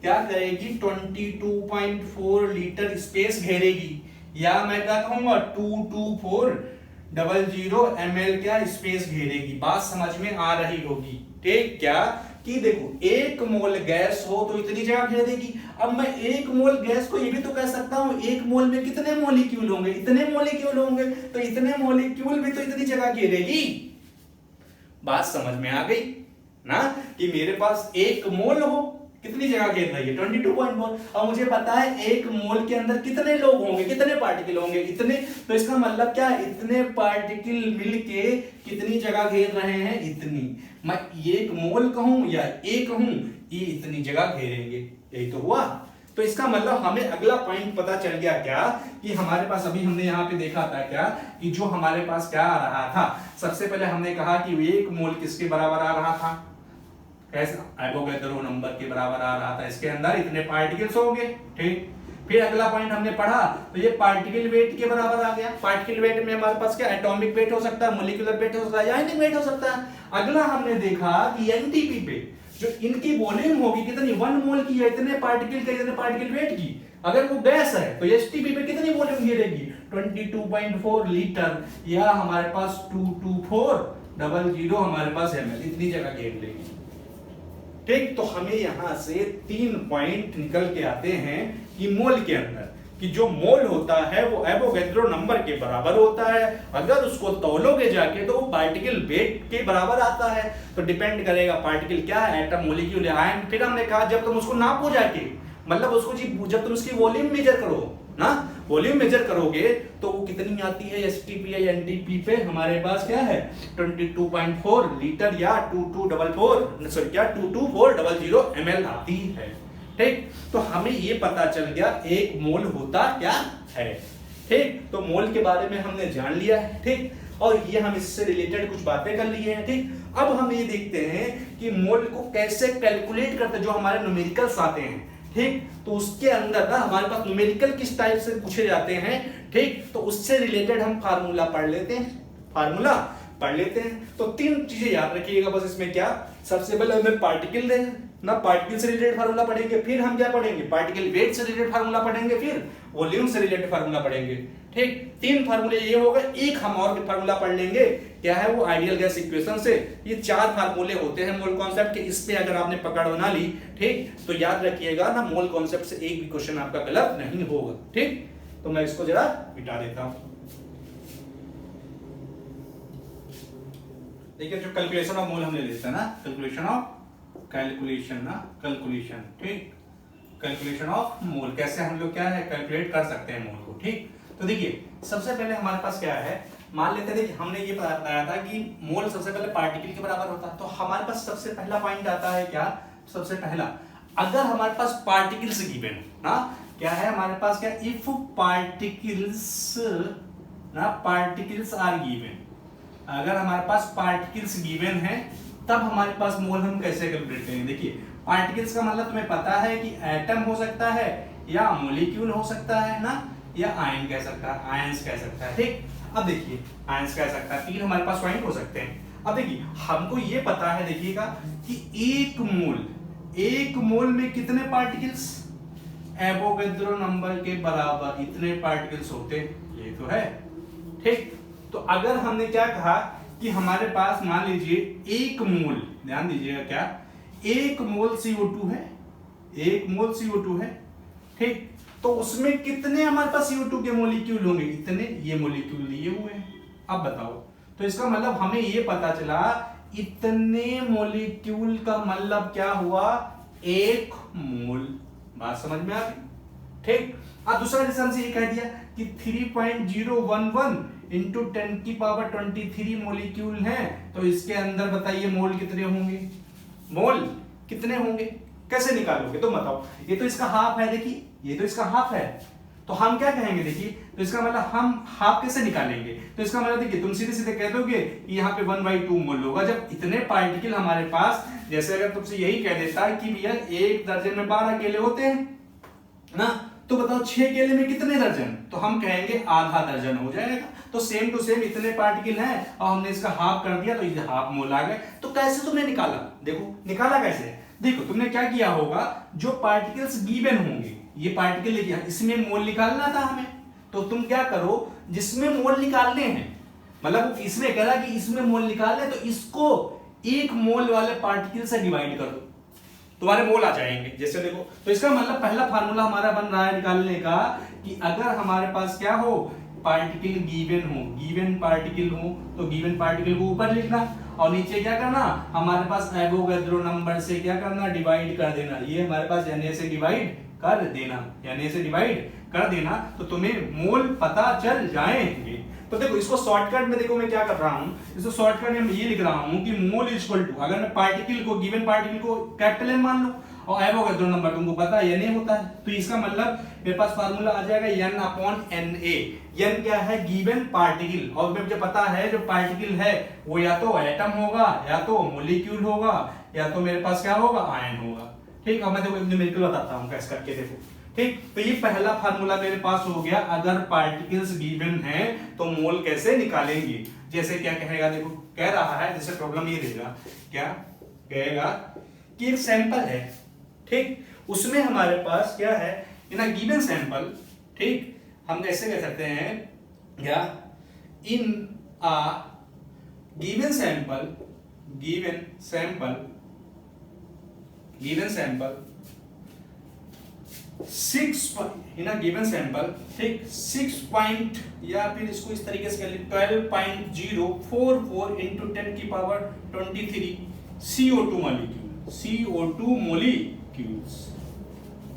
क्या करेगी 22.4 लीटर स्पेस घेरेगी, या मैं क्या कहूंगा 22400 ml क्या स्पेस घेरेगी। बात समझ में आ रही होगी, ठीक। क्या कि देखो 1 मोल गैस हो तो इतनी जगह घेरेगी। अब मैं 1 मोल गैस को ये भी तो कह सकता हूं 1 मोल में कितने मॉलिक्यूल होंगे, इतने मॉलिक्यूल होंगे, तो इतने मॉलिक्यूल भी तो इतनी जगह घेरेगी। बात समझ में आ गई ना, कि मेरे पास 1 मोल हो कितनी जगह घेर रही है 22.4, और मुझे पता है 1 मोल के अंदर कितने लोग होंगे, कितने पार्टिकल होंगे, इतने। तो इसका मतलब क्या है, इतने पार्टिकल मिलके कितनी जगह घेर रहे हैं, इतनी। मैं 1 मोल कहूं या ए कहूं, ये इतनी जगह घेरेंगे, यही तो हुआ। तो इसका मतलब हमें अगला पॉइंट पता चल गया क्या, कि हमारे पास अभी हमने यहाँ पे देखा था क्या, कि जो हमारे पास क्या आ रहा था, सबसे पहले हमने कहा कि 1 मोल किसके बराबर आ रहा था, कैसे एवोगैड्रो नंबर के बराबर आ रहा था, इसके अंदर इतने पार्टिकल्स होंगे, ठीक। फिर अगला पॉइंट हमने पढ़ा तो ये पार्टिकल वेट के बराबर आ गया। पार्टिकल वेट में हमारे पास क्या एटॉमिक वेट हो सकता है, मॉलिक्यूलर वेट हो सकता है, आयनिक वेट हो सकता है। अगला हमने देखा कि एनटीपी पे जो इनकी वॉल्यूम होगी कितनी, 1 मोल की है, इतने पार्टिकल के इतने पार्टिकल वेट की। अगर वो गैस है तो एसटीपी पे कितनी वॉल्यूम घेरेगी 22.4 लीटर, या हमारे पास 22400 हमारे पास ml, इतनी जगह घेर लेगी, ठीक। तो हमें यहां से 3 पॉइंट निकल के आते हैं कि मोल के अंदर कि जो मोल होता है वो एवोगैड्रो नंबर के बराबर होता है। अगर उसको तौलोगे जाके तो वो पार्टिकल वेट के बराबर आता है। तो डिपेंड करेगा पार्टिकल क्या है, एटम, मॉलिक्यूल, आयन। फिर हमने कहा जब तुम उसको नापो जाके, मतलब उसको जब तुम उसकी वॉल्यूम मेजर करो ना, वॉल्यूम मेजर करोगे तो वो कितनी आती है एसटीपी या एनटीपी पे, हमारे पास क्या है 22.4 लीटर या 22400 ml आती है, ठीक। तो हमें ये पता चल गया 1 मोल होता क्या है, ठीक। तो मोल के बारे में हमने जान लिया है, ठीक। और ये हम इससे रिलेटेड कुछ बातें कर लिए हैं, ठीक। अब हम ये देखते हैं कि मोल को कैसे कैलकुलेट करते हैं, जो हमारे न्यूमेरिकल्स आते हैं, ठीक। तो उसके अंदर ना हमारे पास न्यूमेरिकल किस टाइप से पूछे जाते हैं, ठीक। तो उससे रिलेटेड हम फार्मूला पढ़ लेते हैं। तो 3 चीजें याद रखिएगा बस इसमें। क्या, सबसे पहले हमें पार्टिकल दे ना, पार्टिकल से रिलेटेड फार्मूला पढ़ेंगे। फिर हम क्या पढ़ेंगे, पार्टिकल वेट से रिलेटेड फार्मूला पढ़ेंगे। फिर वॉल्यूम से रिलेटेड फार्मूला पढ़ेंगे, ठीक। 3 फार्मूले ये होगा। एक हम और फार्मूला पढ़ लेंगे, क्या है वो, आइडियल गैस इक्वेशन से। ये 4 फार्मूले होते हैं मोल कॉन्सेप्ट के। इस पे अगर आपने पकड़ बना ली, ठीक, तो याद रखिएगा ना, मोल कॉन्सेप्ट से एक भी क्वेश्चन आपका गलत नहीं होगा, ठीक। तो मैं इसको जरा मिटा देता हूं। देखिए जो कैलकुलेशन ऑफ मोल हमने लेते हैं ना, कैलकुलेशन, ठीक। कैलकुलेशन ऑफ मोल कैसे हम लोग क्या है कैलकुलेट कर सकते हैं मोल को, ठीक। तो देखिए सबसे पहले हमारे पास क्या है, मान लेते हैं हमने ये बताया था कि मोल सबसे पहले पार्टिकल के बराबर होता है। तो हमारे पास सबसे पहला पॉइंट आता है क्या, सबसे पहला, अगर हमारे पास पार्टिकल्स गिवन ना, क्या है हमारे पास, क्या, इफ पार्टिकल्स आर गिवन, अगर हमारे पास पार्टिकल्स गिवन है तब हमारे पास मोल हम कैसे कैलकुलेट करेंगे। देखिए पार्टिकल्स का मतलब तुम्हें पता है कि एटम हो सकता है, या मॉलिक्यूल हो सकता है ना, या आयन कह सकता है, आयंस कह सकता है, ठीक। अब देखिए आयंस कह सकता है, 3 हमारे पास पॉइंट हो सकते हैं। अब देखिए हमको ये पता है, देखिएगा कि 1 मोल में कितने पार्टिकल्स, एवोगैड्रो नंबर के बराबर इतने पार्टिकल्स होते, ये तो है, ठीक। तो अगर हमने क्या कहा कि हमारे पास मान लीजिए 1 मोल, ध्यान दीजिएगा, क्या 1 मोल CO2 है, 1 मोल CO2 है, ठीक। तो उसमें कितने हमारे पास CO2 के मॉलिक्यूल होंगे, इतने, ये मॉलिक्यूल दिए हुए हैं। अब बताओ, तो इसका मतलब हमें ये पता चला इतने मॉलिक्यूल का मतलब क्या हुआ, 1 मोल। बात समझ में आ गई, ठीक। अब दूसरा जैसे हमसे ये कह दिया कि 3.011 इंटू 10⁻23 मॉलिक्यूल हैं, तो इसके अंदर बताइए मोल कितने होंगे, कैसे निकालोगे, तो बताओ। ये तो इसका हाफ है, देखिए ये तो इसका हाफ है, तो हम क्या कहेंगे, देखिए तो इसका मतलब हम हाफ कैसे निकालेंगे, तो इसका मतलब देखिए तुम सीधे सीधे कह दोगे यहाँ पे 1/2 मोल होगा, जब इतने पार्टिकल हमारे पास, जैसे अगर तुमसे यही कह देता कि भैया 1 दर्जन में 12 केले होते हैं ना, तो बताओ 6 केले में कितने दर्जन, तो हम कहेंगे आधा दर्जन हो जाएगा। तो सेम टू सेम इतने पार्टिकल हैं और हमने इसका हाफ कर दिया तो ये हाफ मोल आ गए। तो कैसे तुमने निकाला, देखो निकाला कैसे, देखो तुमने क्या किया होगा, जो पार्टिकल्स गिवन होंगे, ये पार्टिकल लिखा, इसमें मोल निकालना था हमें, तो तुम क्या करो, जिसमें मोल निकालने हैं, मतलब इसमें कह रहा कि इसमें मोल निकालने, तो इसको 1 मोल वाले पार्टिकल से डिवाइड कर दो, तुम्हारे मोल आ जाएंगे। जैसे देखो, तो इसका मतलब पहला फार्मूला हमारा बन रहा है निकालने का कि अगर हमारे पास क्या हो, पार्टिकल गिवन हो, गिवन पार्टिकल हो, तो गिवन पार्टिकल को ऊपर लिखना और नीचे क्या करना, हमारे पास एवोगैड्रो नंबर से क्या करना, डिवाइड कर देना। ये हमारे पास Na से डिवाइड कर देना, Na से डिवाइड कर देना, तो तुम्हें मोल पता चल जाएंगे। तो देखो इसको शॉर्टकट में, देखो मैं क्या कर रहा हूं, इसको शॉर्टकट में ये लिख रहा हूं कि मोल इक्वल टू, अगर मैं पार्टिकल को, गिवन पार्टिकल को कैपिटल एन मान लूं और एवोगैड्रो नंबर तुमको पता है Na होता है, तो इसका मतलब मेरे पास फार्मूला आ जाएगा N/Na। N क्या है, गिवन पार्टिकल, और मुझे पता है जो पार्टिकल है वो या तो एटम होगा, या तो मॉलिक्यूल होगा, या तो मेरे पास क्या होगा, आयन होगा। ठीक, अब मैं देखो न्यूमेरिकल बताता हूं कैसे करके, देखो ठीक। तो ये पहला फार्मूला मेरे पास हो गया, अगर पार्टिकल्स गिवन हैं तो मोल कैसे निकालेंगे। जैसे क्या कहेगा, देखो कह रहा है, जैसे प्रॉब्लम ये देगा, क्या कहेगा कि एक सैंपल है, ठीक, उसमें हमारे पास क्या है, इन अ गिवन सैंपल, ठीक, हम कैसे कह सकते हैं, या in a given sample, given sample 6 in a given sample, ठीक, 6 पॉइंट, या फिर इसको इस तरीके से कर ले 12.044 into 10 की power 23 CO2 molecule, CO2 molecules,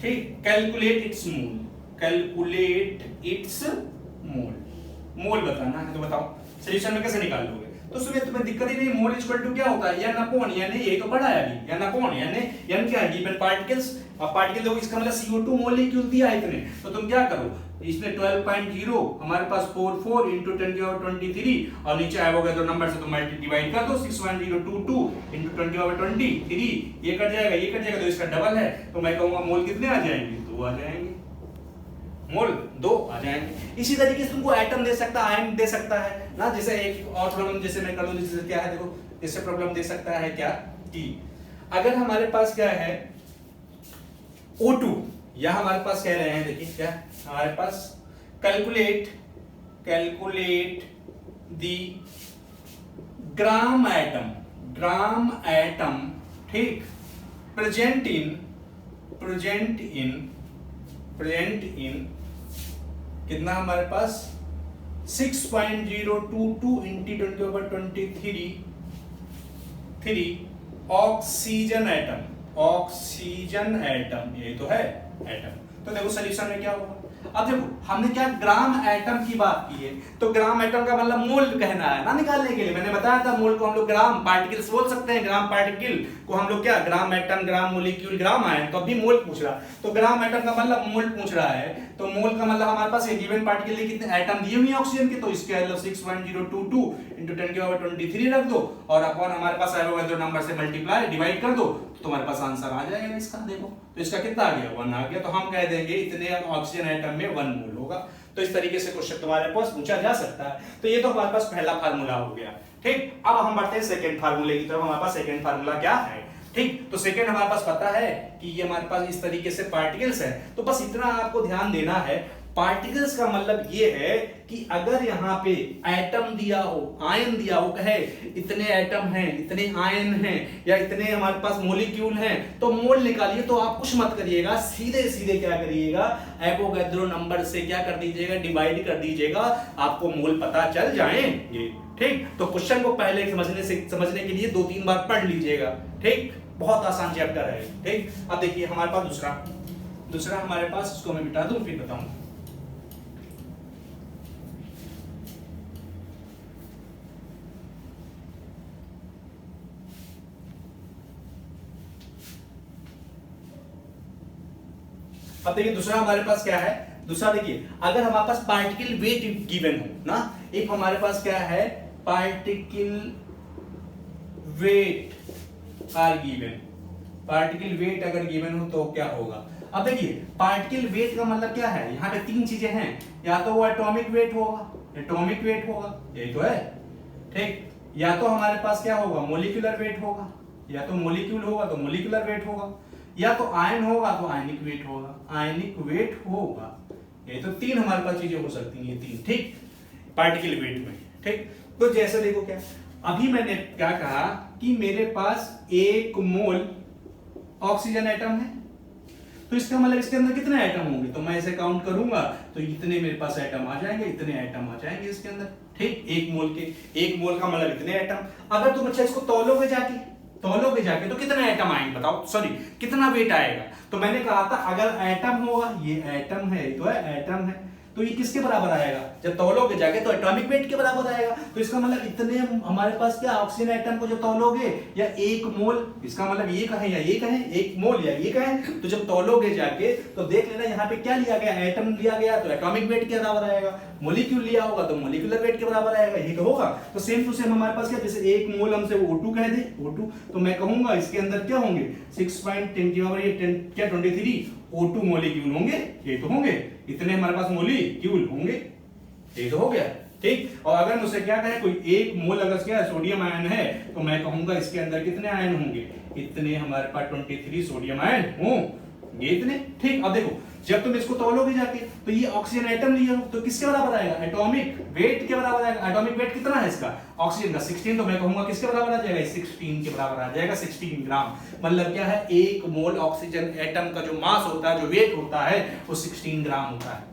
ठीक, calculate its mole, calculate its mole, mole बताना है। तो बताओ सॉल्यूशन में कैसे निकाल लोगे, तो उसमें तुम्हें दिक्कत ही नहीं, मोल इक्वल टू क्या होता है, N/, ये तो पढ़ा है अभी, N क्या है, गिवन पार्टिकल्स, और पार्टिकल देखो इसका मतलब CO2 मॉलिक्यूल दिया है इतने, तो तुम क्या करो, इसमें 12.0 हमारे पास 44 into 10 की पावर 23 और नीचे एवोगैड्रो नंबर से तुम डिवाइड कर दो 61022 into 10 की पावर 23, ये कट जाएगा, ये कट जाएगा, तो इसका डबल है, तो मैं कहूंगा मोल कितने आ जाएंगे, 2 आ जाएंगे, मोल 2 आ जाएंगे। इसी तरीके से तुमको एटम दे सकता है, आयन दे सकता है ना। जैसे एक और प्रॉब्लम जैसे मैं कर लूं, जैसे क्या है, देखो जैसे प्रॉब्लम दे सकता है क्या, कि अगर हमारे पास क्या है O2, या हमारे पास कह रहे हैं, देखिए क्या हमारे पास, कैलकुलेट द ग्राम एटम, ठीक, प्रेजेंट इन कितना हमारे पास 6.022 into 10⁻23 ऑक्सीजन एटम, ये तो है एटम। तो देखो सॉल्यूशन में क्या होगा, अब देखो हमने क्या ग्राम एटम की बात की है, तो ग्राम एटम का मतलब मोल कहना है ना निकालने के लिए, मैंने बताया था मोल को हम लोग ग्राम पार्टिकल्स बोल सकते हैं, ग्राम पार्टिकल को हम लोग क्या ग्राम एटम, ग्राम मॉलिक्यूल, ग्राम आयन, तो अभी मोल पूछ रहा, तो ग्राम एटम का मतलब मोल पूछ रहा है, तो मोल का मतलब हमारे पास ये गिवन पार्टिकल के कितने एटम दिए हुए हैं ऑक्सीजन के, तो इसके मतलब 6.022 into 10 की पावर 23 रख दो और अपॉन हमारे पास एवोगैड्रो नंबर से मल्टीप्लाई डिवाइड कर दो, तो तुम्हारे पास आंसर आ जाएगा इसका। देखो तो इसका कितना आ गया, 1 आ गया, तो हम कह देंगे इतने ऑक्सीजन एटम में 1 मोल होगा। तो इस तरीके से क्वेश्चन तुम्हारे पास पूछा जा सकता है। तो ये तो हमारे पास पहला फार्मूला हो गया, ठीक। अब हम बढ़ते हैं सेकंड फार्मूले की तरफ। हमारे पास सेकंड फार्मूला क्या है, ठीक। तो सेकंड हमारे पास पता है कि ये हमारे पास इस तरीके से पार्टिकल्स है, तो बस इतना आपको ध्यान देना है, पार्टिकल्स का मतलब ये है कि अगर यहाँ पे एटम दिया हो, आयन दिया हो, कहे इतने एटम हैं, इतने आयन हैं, या इतने हमारे पास मॉलिक्यूल हैं, तो मोल निकालिए, तो आप कुछ मत करिएगा, सीधे सीधे क्या करिएगा, एवोगैड्रो नंबर से क्या कर दीजिएगा, डिवाइड कर दीजिएगा, आपको मोल पता चल जाएंगे, ठीक। तो क्वेश्चन को पहले समझने के लिए 2-3 बार पढ़ लीजिएगा, ठीक। बहुत आसान चैप्टर है, ठीक। अब देखिए हमारे पास दूसरा हमारे पास, इसको मैं मिटा दूं फिर बताऊं। अब देखिए दूसरा हमारे पास क्या है, दूसरा देखिए अगर हमारे पास पार्टिकल वेट गिवन हो ना, एक हमारे पास क्या है, particle weight are given, particle weight अगर गिवन हो तो क्या होगा, अब देखिए पार्टिकल वेट का मतलब क्या है, यहाँ पे तीन चीजें हैं, या तो वो एटॉमिक वेट होगा, एटॉमिक वेट होगा, यही तो है, ठीक, या तो हमारे पास क्या होगा, मोलिकुलर वेट होगा, या तो मोलिक्यूल होगा तो मोलिकुलर वेट होगा, या तो आयन होगा तो आयनिक वेट होगा, आयनिक वेट होगा। ये तो तीन हमारे पास चीजें हो सकती हैं, ये तीन, ठीक, पार्टिकल वेट में, ठीक। तो जैसे देखो क्या, अभी मैंने क्या कहा कि मेरे पास 1 मोल ऑक्सीजन एटम है, तो इसका मतलब इसके अंदर कितने एटम होंगे, तो मैं इसे काउंट करूंगा तो इतने मेरे पास एटम आ जाएंगे, इतने एटम आ जाएंगे इसके अंदर, ठीक, 1 मोल के, 1 मोल का मतलब इतने एटम। अगर तुम अच्छा इसको तौलोगे जाके तो कितने एटम आएंगे बताओ, सॉरी कितना वेट आएगा। तो मैंने कहा था अगर एटम होगा, ये एटम है, तो है एटम है, तो ये किसके बराबर आएगा, जब तौलोगे जाके तो एटॉमिक वेट के बराबर आएगा। तो इसका मतलब इतने हमारे पास क्या ऑक्सीजन एटम को जब तौलोगे, या 1 मोल, इसका मतलब ये कहें या ये कहें, 1 मोल या ये कहें, तो जब तौलोगे जाके तो देख लेना यहाँ पे क्या लिया गया, एटम लिया गया तो एटॉमिक वेट के बराबर आएगा, मोलिक्यूल लिया होगा तो मोलिकुलर वेट के बराबर आएगा, यही तो होगा। तो सेम टू सेम हमारे पास क्या, जैसे 1 मोल हमसे O2 कह दे, O2, तो मैं कहूंगा इसके अंदर क्या होंगे 6.10 क्या 23 O2 मोलिक्यूल होंगे, ये तो होंगे, इतने हमारे पास मोलिक्यूल होंगे, ये तो हो गया, ठीक। और अगर मुझसे क्या कहे कोई 1 मोल अगर क्या सोडियम आयन है, तो मैं कहूंगा इसके अंदर कितने आयन होंगे, इतने हमारे पास 23 सोडियम आयन होंगे, इतने, ठीक। अब देखो जब तुम इसको तौलोगे जाके तो ये ऑक्सीजन एटम लिया हो तो किसके बराबर आएगा, एटॉमिक वेट के बराबर आएगा। एटॉमिक वेट कितना है इसका ऑक्सीजन का 16, तो मैं कहूंगा किसके बराबर आ जाएगा, 16 के बराबर आ जाएगा, 16 ग्राम। मतलब क्या है, 1 मोल ऑक्सीजन एटम का जो मास होता है, जो वेट होता है, वो 16 ग्राम होता है,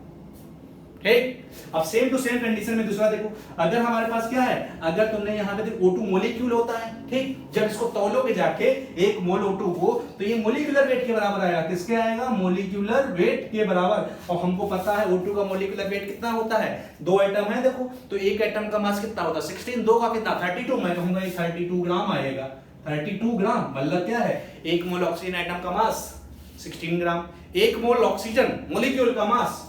ठीक। अब सेम टू सेम कंडीशन में दूसरा देखो, अगर हमारे पास क्या है, अगर तुमने यहाँ पे देखो O2 मोलिक्यूल होता है, ठीक, जब इसको तौलोगे जाके 1 मोल O2 को, तो ये मोलिकुलर वेट के बराबर आएगा, किसके आएगा, मोलिकुलर वेट के बराबर। और हमको पता है O2 का मोलिकुलर वेट कितना होता है, 2 एटम है देखो, तो एक एटम का मास कितना होता है 16, 2 का कितना 32, मैं कहूंगा ये 32 ग्राम आएगा, 32 ग्राम। मतलब क्या है, 1 मोल ऑक्सीजन एटम का मास 16 ग्राम, 1 मोल ऑक्सीजन मोलिक्यूल का मास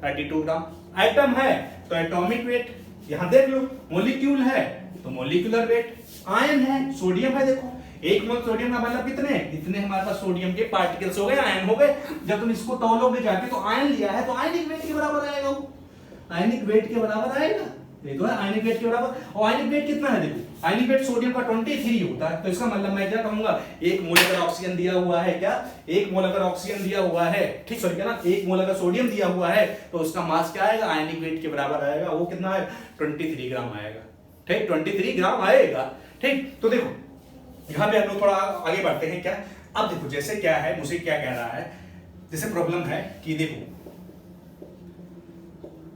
32 ग्राम। एटम है तो एटॉमिक वेट, यहां देख लो, मोलिक्यूल है तो मोलिकुलर वेट, आयन है, सोडियम है, देखो 1 मोल सोडियम का मतलब कितने, इतने हमारे पास सोडियम के पार्टिकल्स हो गए, आयन हो गए। जब तुम इसको तौलोगे जाके तो आयन लिया है तो आयनिक वेट के बराबर आएगा, वो आयनिक वेट के बराबर आएगा, ये तो है आयनिक वेट के बराबर। और आयनिक वेट कितना है, देखो आयनिक वेट सोडियम का 23 होता है, तो इसका मतलब मैं क्या कहूंगा, 1 मोल अगर ऑक्सीजन दिया हुआ है, क्या 1 मोल अगर ऑक्सीजन दिया हुआ है, ठीक, सॉरी क्या ना, 1 मोल अगर सोडियम दिया हुआ है तो उसका मास क्या आएगा, आयनिक वेट के बराबर आएगा, वो कितना है 23 ग्राम आएगा, ठीक, 23 ग्राम आएगा, ठीक। तो देखो यहाँ पे हम लोग थोड़ा आगे बढ़ते हैं, क्या अब देखो जैसे क्या है, मुझे क्या कह रहा है, जैसे प्रॉब्लम है कि देखो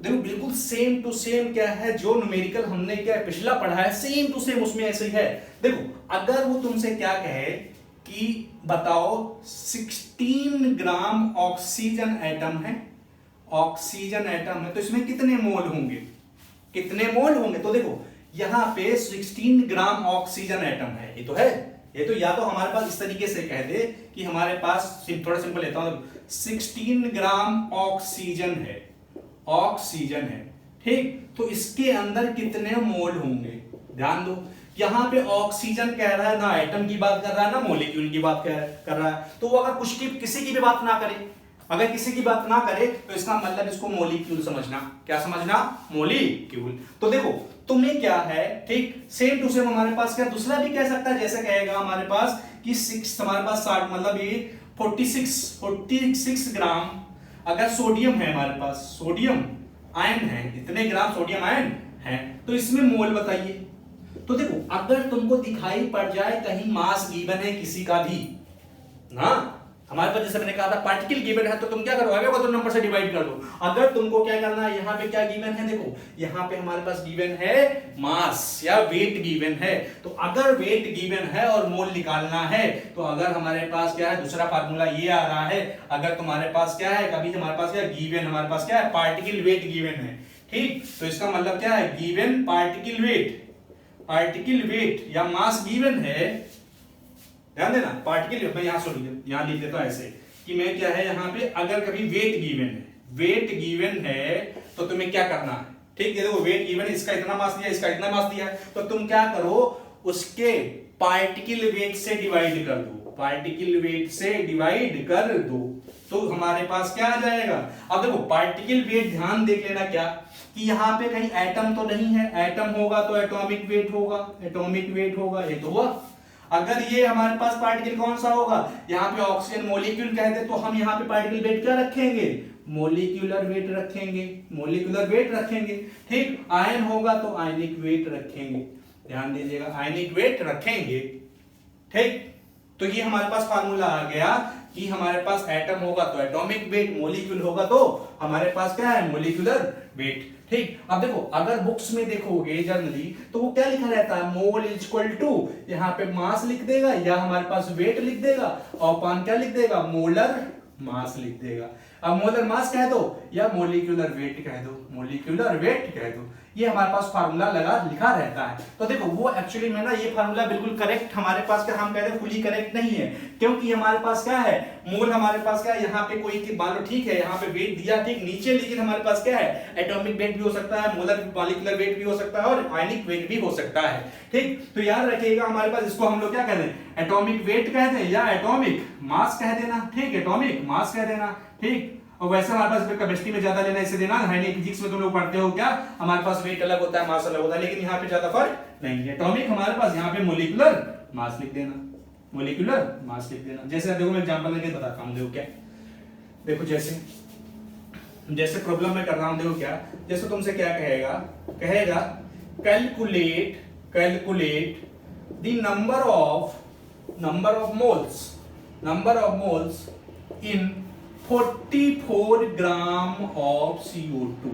बिल्कुल सेम टू सेम क्या है, जो न्यूमेरिकल हमने क्या पिछला पढ़ा है सेम टू सेम उसमें ऐसे ही है। देखो अगर वो तुमसे क्या कहे कि बताओ 16 ग्राम ऑक्सीजन एटम है, ऑक्सीजन एटम है, तो इसमें कितने मोल होंगे, कितने मोल होंगे। तो देखो यहां पे 16 ग्राम ऑक्सीजन एटम है, ये तो है, ये तो या तो हमारे पास इस तरीके से कह दे कि हमारे पास थोड़ा सिंपल लेता हूं, 16 ग्राम ऑक्सीजन है, ऑक्सीजन है, ठीक, तो इसके अंदर कितने मोल होंगे। ध्यान दो यहां पे ऑक्सीजन कह रहा है, ना एटम की बात कर रहा है ना मोलिक्यूल की बात कर रहा है। तो वो अगर किसी की भी बात ना करे, अगर किसी की बात ना करे तो इसका मतलब इसको मोलिक्यूल समझना, क्या समझना, मोलिक्यूल। तो देखो तुम्हें क्या है, ठीक, सेम टू सेम हमारे पास क्या दूसरा भी कह सकता है, जैसे कहेगा हमारे पास कि 6 हमारे पास 60 मतलब ये 46 ग्राम अगर सोडियम है, हमारे पास सोडियम आयन है, इतने ग्राम सोडियम आयन है, तो इसमें मोल बताइए। तो देखो अगर तुमको दिखाई पड़ जाए कहीं मास गिवन है किसी का भी ना, हमारे पास जैसे मैंने कहा था पार्टिकल गिवन है, तो तुम क्या करो, आगे तो नंबर से डिवाइड कर दो। अगर तुमको क्या करना है, यहाँ पे क्या गिवन है, देखो यहाँ पे हमारे पास गिवन है मास या वेट गिवन है, तो अगर वेट गिवन है और मोल निकालना है, तो अगर हमारे पास क्या है दूसरा फार्मूला ये आ रहा है, अगर तुम्हारे पास क्या है, कभी हमारे पास क्या गिवन, हमारे पास क्या है पार्टिकल वेट गिवन है, ठीक, तो इसका मतलब क्या है गिवन पार्टिकल वेट या मास गिवन है। ध्यान देना पार्टिकल, मैं यहां यहां लिख देता हूं ऐसे कि मैं क्या है यहाँ पे, अगर कभी वेट गिवन है तो तुम्हें क्या करना है, ठीक है, देखो वेट गिवन है, इसका इतना मास दिया, इसका इतना मास दिया, तो तुम क्या करो उसके पार्टिकल वेट से डिवाइड कर दो, पार्टिकल वेट से डिवाइड कर दो, तो हमारे पास क्या आ जाएगा। अब देखो पार्टिकल वेट ध्यान देख लेना क्या कि यहाँ पे कहीं एटम तो नहीं है, एटम होगा तो एटॉमिक वेट होगा, एटॉमिक वेट होगा, ये तो हुआ। अगर ये हमारे पास पार्टिकल कौन सा होगा, यहाँ पे ऑक्सीजन मॉलिक्यूल कहते तो हम यहाँ पे पार्टिकल वेट क्या रखेंगे, मॉलिक्यूलर वेट रखेंगे, मॉलिक्यूलर वेट रखेंगे। ठीक, आयन होगा तो आयनिक वेट रखेंगे, ध्यान दीजिएगा आयनिक वेट रखेंगे। ठीक, तो ये हमारे पास फार्मूला आ गया कि हमारे पास एटम होगा तो एटॉमिक वेट, मॉलिक्यूल होगा तो हमारे पास क्या है, मॉलिक्यूलर वेट। ठीक, अब देखो अगर बुक्स में देखोगे जनरली तो वो क्या लिखा रहता है, मोल इज इक्वल टू, यहाँ पे मास लिख देगा या हमारे पास वेट लिख देगा और पान क्या लिख देगा, मोलर मास लिख देगा। अब मोलर मास कह दो या मोलिकुलर वेट कह दो, मोलिकुलर वेट कह दो, ये हमारे पास फार्मूला लगा लिखा रहता है। तो देखो वो एक्चुअली में ना ये फार्मूला बिल्कुल करेक्ट हमारे पास क्या, हम कहते हैं फुली करेक्ट नहीं है, क्योंकि हमारे पास क्या है, मोल हमारे पास क्या है, यहाँ पे कोई की मान लो ठीक है, यहाँ पे वेट दिया ठीक नीचे, लेकिन हमारे पास क्या है, एटॉमिक वेट भी हो सकता है, मोलर मॉलिक्यूलर वेट भी हो सकता है और आयनिक वेट भी हो सकता है। ठीक, तो याद रखिएगा हमारे पास इसको हम लोग क्या कहते हैं, एटॉमिक वेट कहते हैं या एटॉमिक मास कह देना। ठीक, एटॉमिक मास कह देना। ठीक, और वैसे हमारे पास केमिस्ट्री में ज्यादा लेना इसे देना है नहीं, फिजिक्स में तुम लोग पढ़ते हो क्या, हमारे पास वेट अलग होता है, मास अलग होता है, लेकिन यहाँ पे ज्यादा फर्क नहीं है। एटॉमिक हमारे पास यहाँ पे मोलिकुलर मास लिख देना, मोलिकुलर मास लिख देना। जैसे देखो मैं एग्जांपल लेके बताता हूँ, देखो क्या, देखो जैसे प्रॉब्लम में कर रहा हूँ, देखो क्या, जैसे तुमसे क्या कहेगा, कहेगा calculate the number of moles in 44 gram of CO2।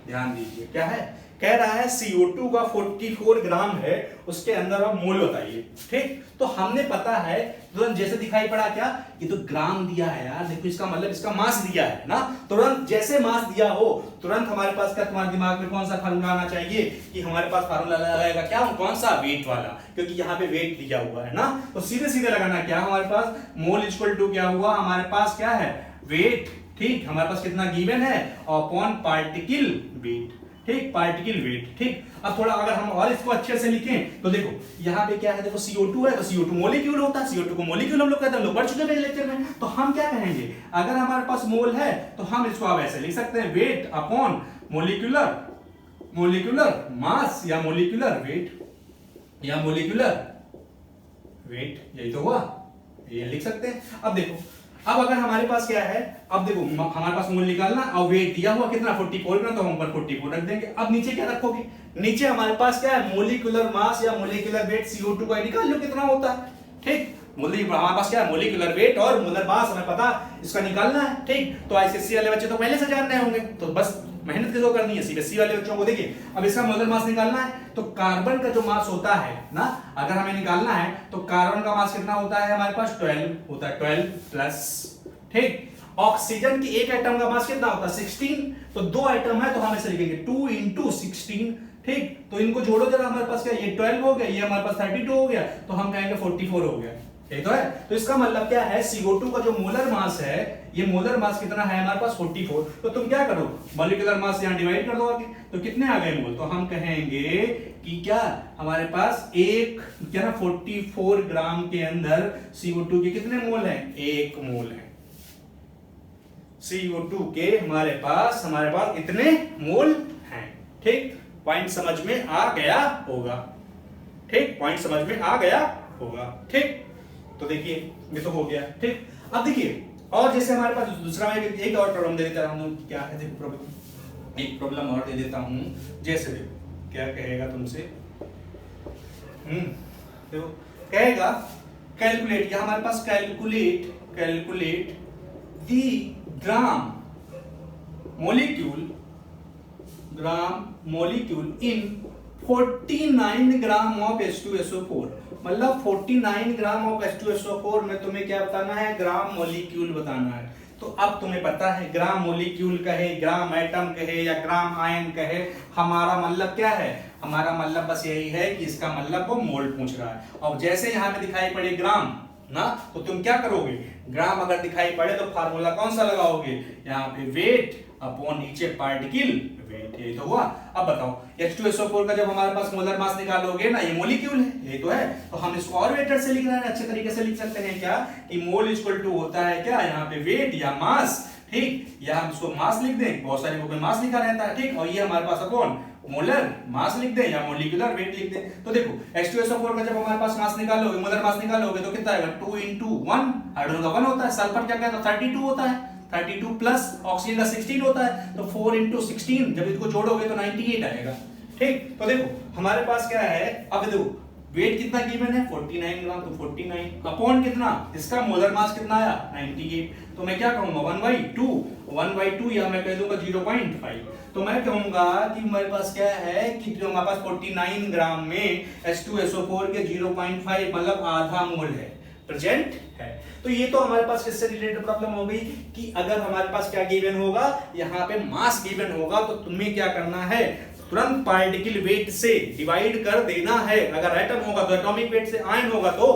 ध्यान दीजिए क्या है, कह रहा है CO2 का 44 ग्राम है, उसके अंदर आप मोल बताइए। ठीक, तो हमने पता है तुरंत जैसे दिखाई पड़ा क्या, ये तो ग्राम दिया है यार, देखो इसका मतलब इसका मास दिया है ना, तुरंत जैसे मास दिया हो तुरंत हमारे पास क्या, तुम्हारे दिमाग में कौन सा फार्मूला आना चाहिए कि हमारे पास फार्मूला लगाएगा क्या, कौन सा, वेट वाला, क्योंकि यहाँ पे वेट दिया हुआ है ना, तो सीधे सीधे लगाना क्या, हमारे पास मोल इक्वल टू क्या हुआ, हमारे पास क्या है, वेट। ठीक, हमारे पास कितना गिवन है, अपॉन पार्टिकल वेट। ठीक, पार्टिकल वेट। ठीक, अब थोड़ा अगर हम और इसको अच्छे से लिखें तो देखो यहाँ पे क्या है, देखो CO2 है तो CO2 मॉलिक्यूल होता है, CO2 को मॉलिक्यूल हम लोग कहते हैं, हम लोग पढ़ चुके हैं लेक्चर में। तो हम क्या कहेंगे, अगर हमारे पास मोल है तो हम इसको अब ऐसे लिख सकते हैं, वेट अपॉन मोलिकुलर मास या मोलिकुलर वेट, यही तो हुआ, ये लिख सकते हैं। अब देखो, अब अगर हमारे पास क्या है, अब देखो हमारे पास मोल निकालना और वेट दिया हुआ कितना 44 ग्राम, तो हम ऊपर 44 रख देंगे। अब नीचे क्या रखोगे, नीचे हमारे पास क्या है, मोलिकुलर मास या मोलिकुलर वेट CO2 का निकाल लो कितना होता है। ठीक, हमारे पास क्या है, मोलिकुलर वेट और मोलर मास हमें पता इसका निकालना है। ठीक, तो ICSE वाले बच्चे तो पहले से जान रहे होंगे, तो बस मेहनत किसको करनी है, CBSE वाले बच्चों को। देखिए अब इसका मोलर मास निकालना है, तो कार्बन का जो मास होता है ना, अगर हमें निकालना है तो कार्बन का मास कितना होता है, हमारे पास 12 होता है, 12 प्लस। ठीक, ऑक्सीजन की एक एटम का मास कितना होता है, 16, तो दो एटम है तो हम ऐसे लिखेंगे 2 × 16। ठीक, तो इनको जोड़ो जरा, हमारे पास क्या, ये 12 हो गया, ये हमारे पास 32 हो गया, तो हम कहेंगे 44 हो गया। ये तो है, तो इसका मतलब क्या है, CO2 का जो मोलर मास है, ये मोलर मास कितना है हमारे पास 44। तो तुम क्या करो, मॉलिक्यूलर मास यहां डिवाइड कर दो आगे, तो कितने आ गए मोल, तो हम कहेंगे कि क्या हमारे पास एक क्या ना 44 ग्राम के अंदर CO2 के कितने मोल हैं, 1 मोल है। CO2 के हमारे पास इतने मोल हैं। ठीक, पॉइंट समझ में आ गया होगा। ठीक, पॉइंट समझ में आ गया होगा। ठीक, तो देखिए ये तो हो गया। ठीक, अब देखिए और जैसे हमारे पास दूसरा मैं एक और प्रॉब्लम दे देता हूं, क्या है, देखो प्रॉब्लम, एक प्रॉब्लम और दे देता हूं। जैसे देखो क्या कहेगा तुमसे, देखो कहेगा कैलकुलेट, या हमारे पास calculate the gram molecule in 49 gram of H2SO4। मतलब 49 ग्राम ऑफ H2SO4 में तुम्हें क्या बताना है, ग्राम मोलिक्यूल बताना है। तो अब तुम्हें पता है ग्राम मोलिक्यूल कहे, ग्राम एटम कहे या ग्राम आयन कहे, हमारा मतलब क्या है, हमारा मतलब बस यही है कि इसका मतलब वो मोल पूछ रहा है। और जैसे यहाँ पे दिखाई पड़े ग्राम, ना, तो तुम क्या करोगे, ग्राम अगर दिखाई पड़े तो फार्मूला कौन सा लगाओगे, यहाँ पे वेट अपॉन नीचे पार्टिकल वेट, ये तो हुआ। अब बताओ H2SO4 का जब हमारे पास मोलर मास निकालोगे ना, ये मॉलिक्यूल है, ये तो है, तो हम इसको और वेटर से लिख रहे हैं, अच्छे तरीके से लिख सकते हैं क्या कि मोल इक्वल टू होता है क्या, यहाँ पे वेट या मास, ठीक, या हम इसको मास लिख दें, बहुत सारे बुक में मास लिखा रहता है, ठीक, और ये हमारे पास कौन मोलर मास लिख दें या मोलिकुलर वेट लिख दें। तो देखो H2SO4 का जब हमारे पास मास निकालोगे, मोलर मास निकालोगे तो कितना आएगा, 2 into 1, हाइड्रोजन का 1 होता है, सल्फर क्या कहता है 32 होता है, 32 प्लस ऑक्सीजन का 16 होता है, तो 4 into 16 जब इसको जोड़ोगे तो 98 आएगा, ठीक। तो देखो हमारे पास क्या है, अब देखो वेट कितना गिवन है 49 ग्राम, तो 49 अपॉन कितना, इसका मोलर मास कितना आया 98, तो मैं क्या कहूंगा 1/2 या मैं कह दूंगा 0.5। तो मैं कहूंगा कि हमारे पास क्या है कि जो हमारे पास 49 ग्राम में H2SO4 के 0.5 मतलब आधा मोल है, प्रेजेंट है। तो ये तो हमारे पास किससे रिलेटेड प्रॉब्लम हो गई कि अगर हमारे पास क्या गिवन होगा, यहाँ पे मास गिवन होगा, तो तुम्हें क्या करना है, तुरंत पार्टिकल वेट से डिवाइड कर देना है। अगर एटम होगा तो एटॉमिक वेट से, आयन होगा तो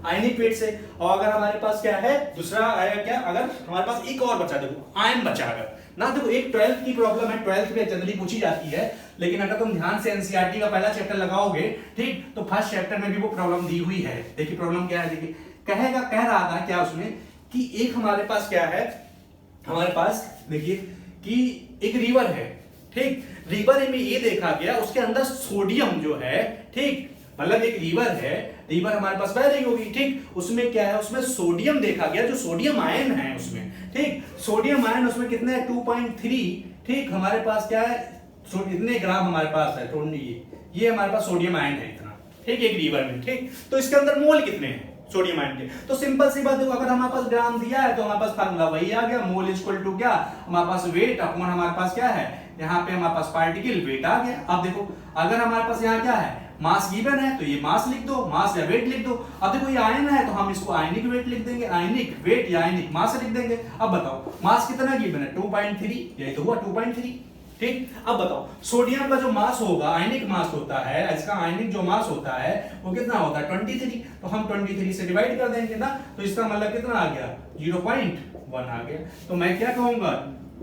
आयनिक वेट से, और अगर हमारे पास क्या है दूसरा आया क्या, अगर हमारे पास एक और बचा, देखो आयन बचा अगर ना, देखो एक 12th की प्रॉब्लम है, 12th में जनरली पूछी जाती है, लेकिन अगर तुम ध्यान से एनसीईआरटी का पहला चैप्टर लगाओगे, ठीक, तो फर्स्ट चैप्टर में भी वो प्रॉब्लम दी हुई है। देखिए प्रॉब्लम क्या है, देखिए कह रहा था क्या उसमें कि एक हमारे पास क्या है, हमारे पास देखिए कि एक रिवर है, ठीक, रिवर में ये देखा गया उसके अंदर सोडियम जो है, ठीक, मतलब एक रिवर है, रिवर हमारे पास बह रही होगी, ठीक, उसमें क्या है, उसमें सोडियम देखा गया, जो सोडियम आयन है उसमें, ठीक, सोडियम आयन उसमें कितने है 2.3, ठीक, हमारे पास क्या है इतने ग्राम हमारे पास है, ये हमारे पास सोडियम आयन है इतना, ठीक, एक रिवर में, ठीक, तो इसके अंदर मोल कितने हैं सोडियम आयन के, तो सिंपल सी बात है, अगर हमारे पास ग्राम दिया है तो हमारे पास फार्मूला वही आ गया, मोल इक्वल टू क्या, हमारे पास वेट अपॉन हमारे पास क्या है, यहाँ पे हमारे पास पार्टिकल वेट आ गया। अब देखो अगर हमारे पास यहाँ क्या है, मास गिवन है, तो ये मास लिख दो, मास या वेट लिख दो। अब देखो ये आयन है तो हम इसको आयनिक वेट लिख देंगे, आयनिक वेट या आयनिक मास लिख देंगे। अब बताओ मास कितना गिवन है 2.3, यही तो हुआ 2.3, ठीक। अब बताओ सोडियम का जो मास होगा, आयनिक मास होता है, इसका आयनिक जो मास होता है वो कितना होता है 23, तो हम 23 से डिवाइड कर देंगे ना, तो इसका मतलब कितना आ गया 0.1 आ गया। तो मैं क्या कहूंगा,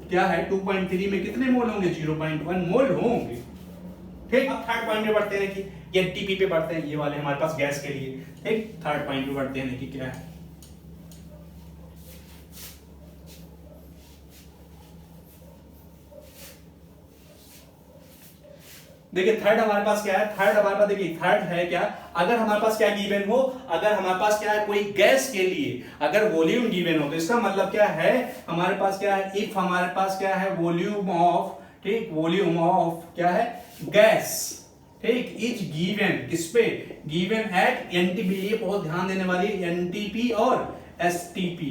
क्या है 2.3 में कितने मोल होंगे 0.1 मोल होंगे, ठीक। अब थर्ड पॉइंट पे बढ़ते हैं कि ये टीपी पे बढ़ते हैं, ये वाले हमारे पास गैस के लिए, ठीक। थर्ड पॉइंट पे बढ़ते हैं कि क्या है, देखिए थर्ड हमारे पास क्या है, थर्ड हमारे पास देखिए थर्ड है क्या, अगर हमारे पास क्या गिवन हो, अगर हमारे पास क्या है कोई गैस के लिए अगर वॉल्यूम गिवन हो, तो इसका मतलब क्या है हमारे पास क्या है, इफ हमारे पास क्या है वॉल्यूम ऑफ, ठीक, वॉल्यूम ऑफ क्या है गैस, ठीक, इज गिवन, किस पे गिवन एट एनटीपी, ये बहुत ध्यान देने वाली एनटीपी और एसटीपी,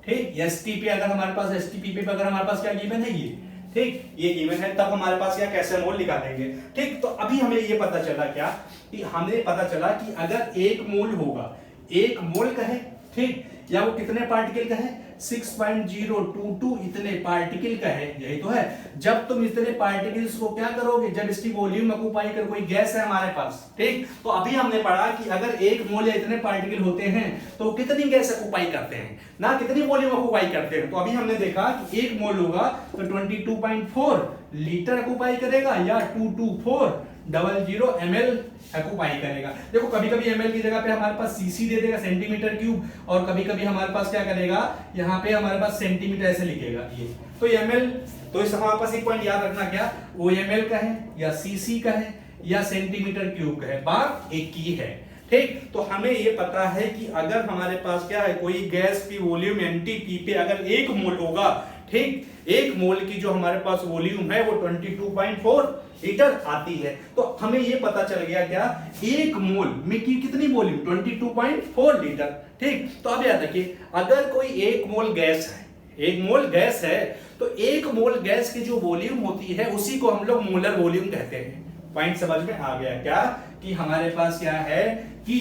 ठीक, एसटीपी अगर हमारे पास एसटीपी पे अगर हमारे पास क्या गिवन है ये, ठीक, ये गिवन है, तब हमारे पास क्या कैसे मोल निकालेंगे, ठीक। तो अभी हमें ये पता चला क्या कि हमें पता चला कि अगर एक मोल होगा, एक मोल का है, ठीक, या वो कितने पार्टिकल का है 6.022 इतने पार्टिकल का है, यही तो है। जब तुम इतने पार्टिकल्स को क्या करोगे, जब इसकी वॉल्यूम ऑक्यूपाई कर कोई गैस है हमारे पास, ठीक, तो अभी हमने पढ़ा कि अगर एक मोल या इतने पार्टिकल होते हैं तो कितनी गैस ऑक्यूपाई करते हैं ना, कितनी वॉल्यूम ऑक्यूपाई करते हैं। तो अभी हमने देखा कि एक मोल होगा तो 22.4 लीटर ऑक्यूपाई करेगा या 22400 ml ऑक्यूपाई करेगा। देखो कभी कभी ml की जगह पे हमारे पास cc दे देगा सेंटीमीटर क्यूब, और कभी कभी हमारे पास क्या करेगा यहाँ पे हमारे पास सेंटीमीटर ऐसे लिखेगा ये, तो ml, तो इस हमारे पास एक पॉइंट याद रखना क्या, वो ml का है या cc का है या सेंटीमीटर क्यूब का है, बात एक ही है, ठीक। तो हमें ये पता है कि अगर हमारे पास क्या है कोई गैस की वॉल्यूम एनटीपी पे अगर एक मोल होगा, ठीक, एक मोल की जो हमारे पास वॉल्यूम है वो 22.4 लीटर आती है। तो हमें ये पता चल गया क्या, एक मोल में की कितनी वॉल्यूम 22.4 लीटर, ठीक। तो अब याद रखिए अगर कोई एक मोल गैस है, एक मोल गैस है, तो एक मोल गैस की जो वॉल्यूम होती है उसी को हम लोग मोलर वॉल्यूम कहते हैं। पॉइंट समझ में आ गया क्या कि हमारे पास क्या है कि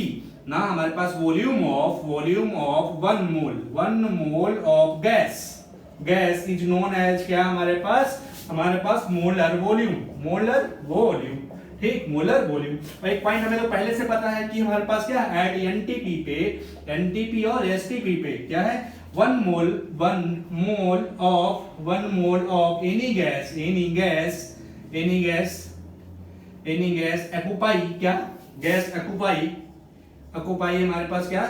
ना हमारे पास volume of 1 mole of gas is known as क्या, हमारे पास मोलर वॉल्यूम, ठीक, मोलर वॉल्यूम। और एक पॉइंट हमें तो पहले से पता है कि हमारे पास क्या है, एट एनटीपी पे, एनटीपी और एसटीपी पे क्या है, one mole of any gas occupy, क्या गैस ऑक्यूपाई हमारे पास क्या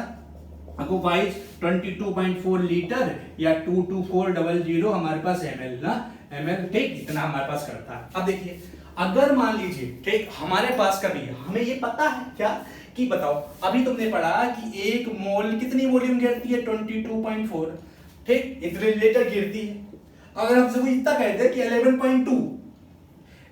ऑक्यूपाइज 22.4 लीटर या 22400 हमारे पास ml ना, ml, ठीक, इतना हमारे पास करता है। अब देखिए अगर मान लीजिए ठीक हमारे पास कभी हमें ये पता है क्या कि बताओ अभी तुमने पढ़ा कि एक मोल कितनी वॉल्यूम घेरती है, 22.4, ठीक, इतने लीटर घेरती है। अगर हमसे कोई इतना कहते हैं कि 11.2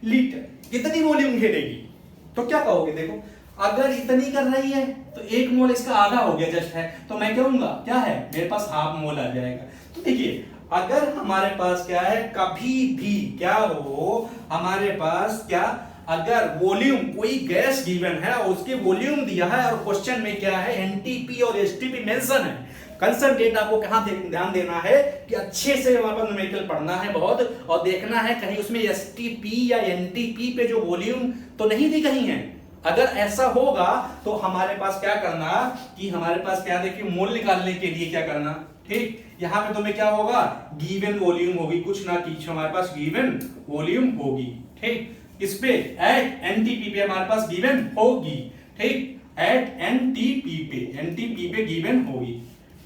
लीटर कितनी वॉल्यूम घेरेगी, तो क्या कहोगे? देखो अगर इतनी कर रही है तो एक मोल इसका आधा हो गया जस्ट है, तो मैं कहूंगा क्या है, मेरे पास हाफ मोल आ जाएगा। तो देखिए अगर हमारे पास क्या है, कभी भी क्या हो हमारे पास क्या, अगर वॉल्यूम कोई गैस गिवन है और उसकी वॉल्यूम दिया है और क्वेश्चन में क्या है एनटीपी और एसटीपी मेंशन है, कंसंट्रेट आपको कहां ध्यान देना है कि अच्छे से हमारे पास न्यूमेरिकल पढ़ना है बहुत, और देखना है कहीं उसमें एसटीपी या एनटीपी पे जो वॉल्यूम तो नहीं दी कहीं है। अगर ऐसा होगा तो हमारे पास क्या करना कि हमारे पास क्या, देखिए मोल निकालने के लिए क्या करना, ठीक, यहां पे तुम्हें क्या होगा, गिवन वॉल्यूम होगी, कुछ ना कुछ हमारे पास गिवन वॉल्यूम होगी, ठीक, इस पे एट एनटीपी पे हमारे पास गिवन होगी, ठीक, एट एनटीपी पे गिवन होगी,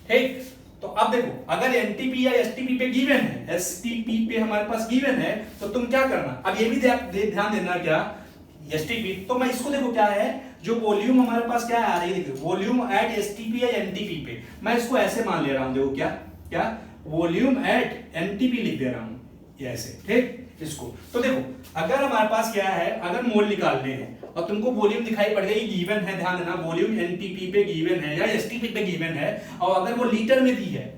ठीक। तो अब देखो अगर एनटीपी या एसटीपी पे गिवन है, एसटीपी पे हमारे पास गिवन है, तो तुम क्या करना, अब ये भी ध्यान देना क्या, एसटीपी, तो मैं इसको देखो क्या है, जो वॉल्यूम हमारे पास क्या आ रही है, देखो वॉल्यूम एट एसटीपी या एनटीपी पे, मैं इसको ऐसे मान ले रहा हूं, देखो क्या वॉल्यूम एट एनटीपी लिख दे रहा हूं ऐसे, ठीक, इसको। तो देखो अगर हमारे पास क्या है, अगर मोल निकालने हैं और तुमको वॉल्यूम दिखाई पड़ गई गिवन है, ध्यान देना वॉल्यूम एनटीपी पे गिवन है या एसटीपी पे गिवन है, और अगर वो लीटर में दी है,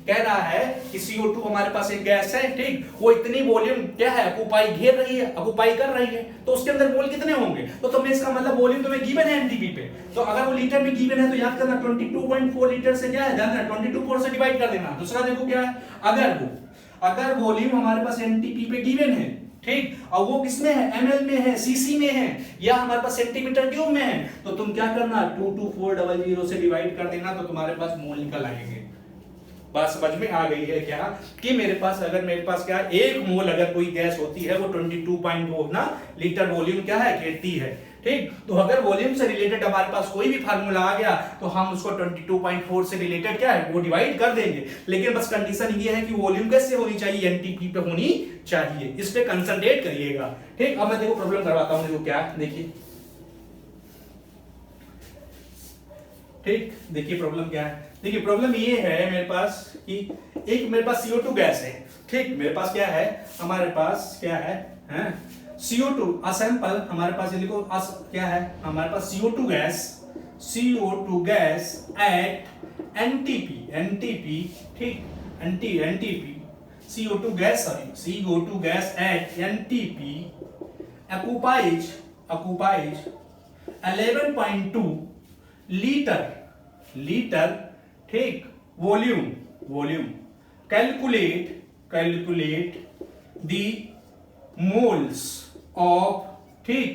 कह रहा है कि CO2 हमारे पास एक गैस है, ठीक, वो इतनी वॉल्यूम क्या है ऑक्यूपाई घेर रही है, ऑक्यूपाई कर रही है, तो उसके अंदर मोल कितने होंगे, तो तुम्हें इसका मतलब वॉल्यूम तुम्हें गिवन है एनटीपी पे, तो अगर वो लीटर में गिवन है तो याद करना 22.4 लीटर से क्या है, ध्यान देना 22 से डिवाइड कर देना। दूसरा देखो क्या है, अगर वॉल्यूम हमारे पास एनटीपी पे गिवन है, ठीक, और वो किसमें है, एमएल में है, सीसी में है, या हमारे पास सेंटीमीटर क्यूब में है, तो तुम क्या करना 22400 से डिवाइड कर देना, तो तुम्हारे पास मोल निकल आएंगे। बात समझ में आ गई है क्या कि मेरे पास क्या एक मोल अगर कोई गैस होती है वो 22.4 ना लीटर वॉल्यूम क्या है घेरती है, ठीक। तो अगर वॉल्यूम से रिलेटेड हमारे पास कोई भी फार्मूला आ गया तो हम उसको 22.4 से रिलेटेड क्या है वो डिवाइड कर देंगे, लेकिन बस कंडीशन ये है कि वॉल्यूम कैसे होनी चाहिए, एनटीपी पे होनी चाहिए, इस पे कंसंट्रेट करिएगा, ठीक। अब मैं देखो प्रॉब्लम करवाता हूं, देखो क्या, देखिए ठीक, देखिए प्रॉब्लम क्या है, देखिए प्रॉब्लम ये है मेरे पास कि एक मेरे पास CO2 गैस है, ठीक, मेरे पास क्या है, हमारे पास क्या है, CO2 सैंपल हमारे पास, ये देखो क्या है हमारे पास CO2 गैस एट एनटीपी, ठीक, NTP CO2 gas at NTP occupies 11.2 litre, ठीक, volume calculate the moles of, ठीक,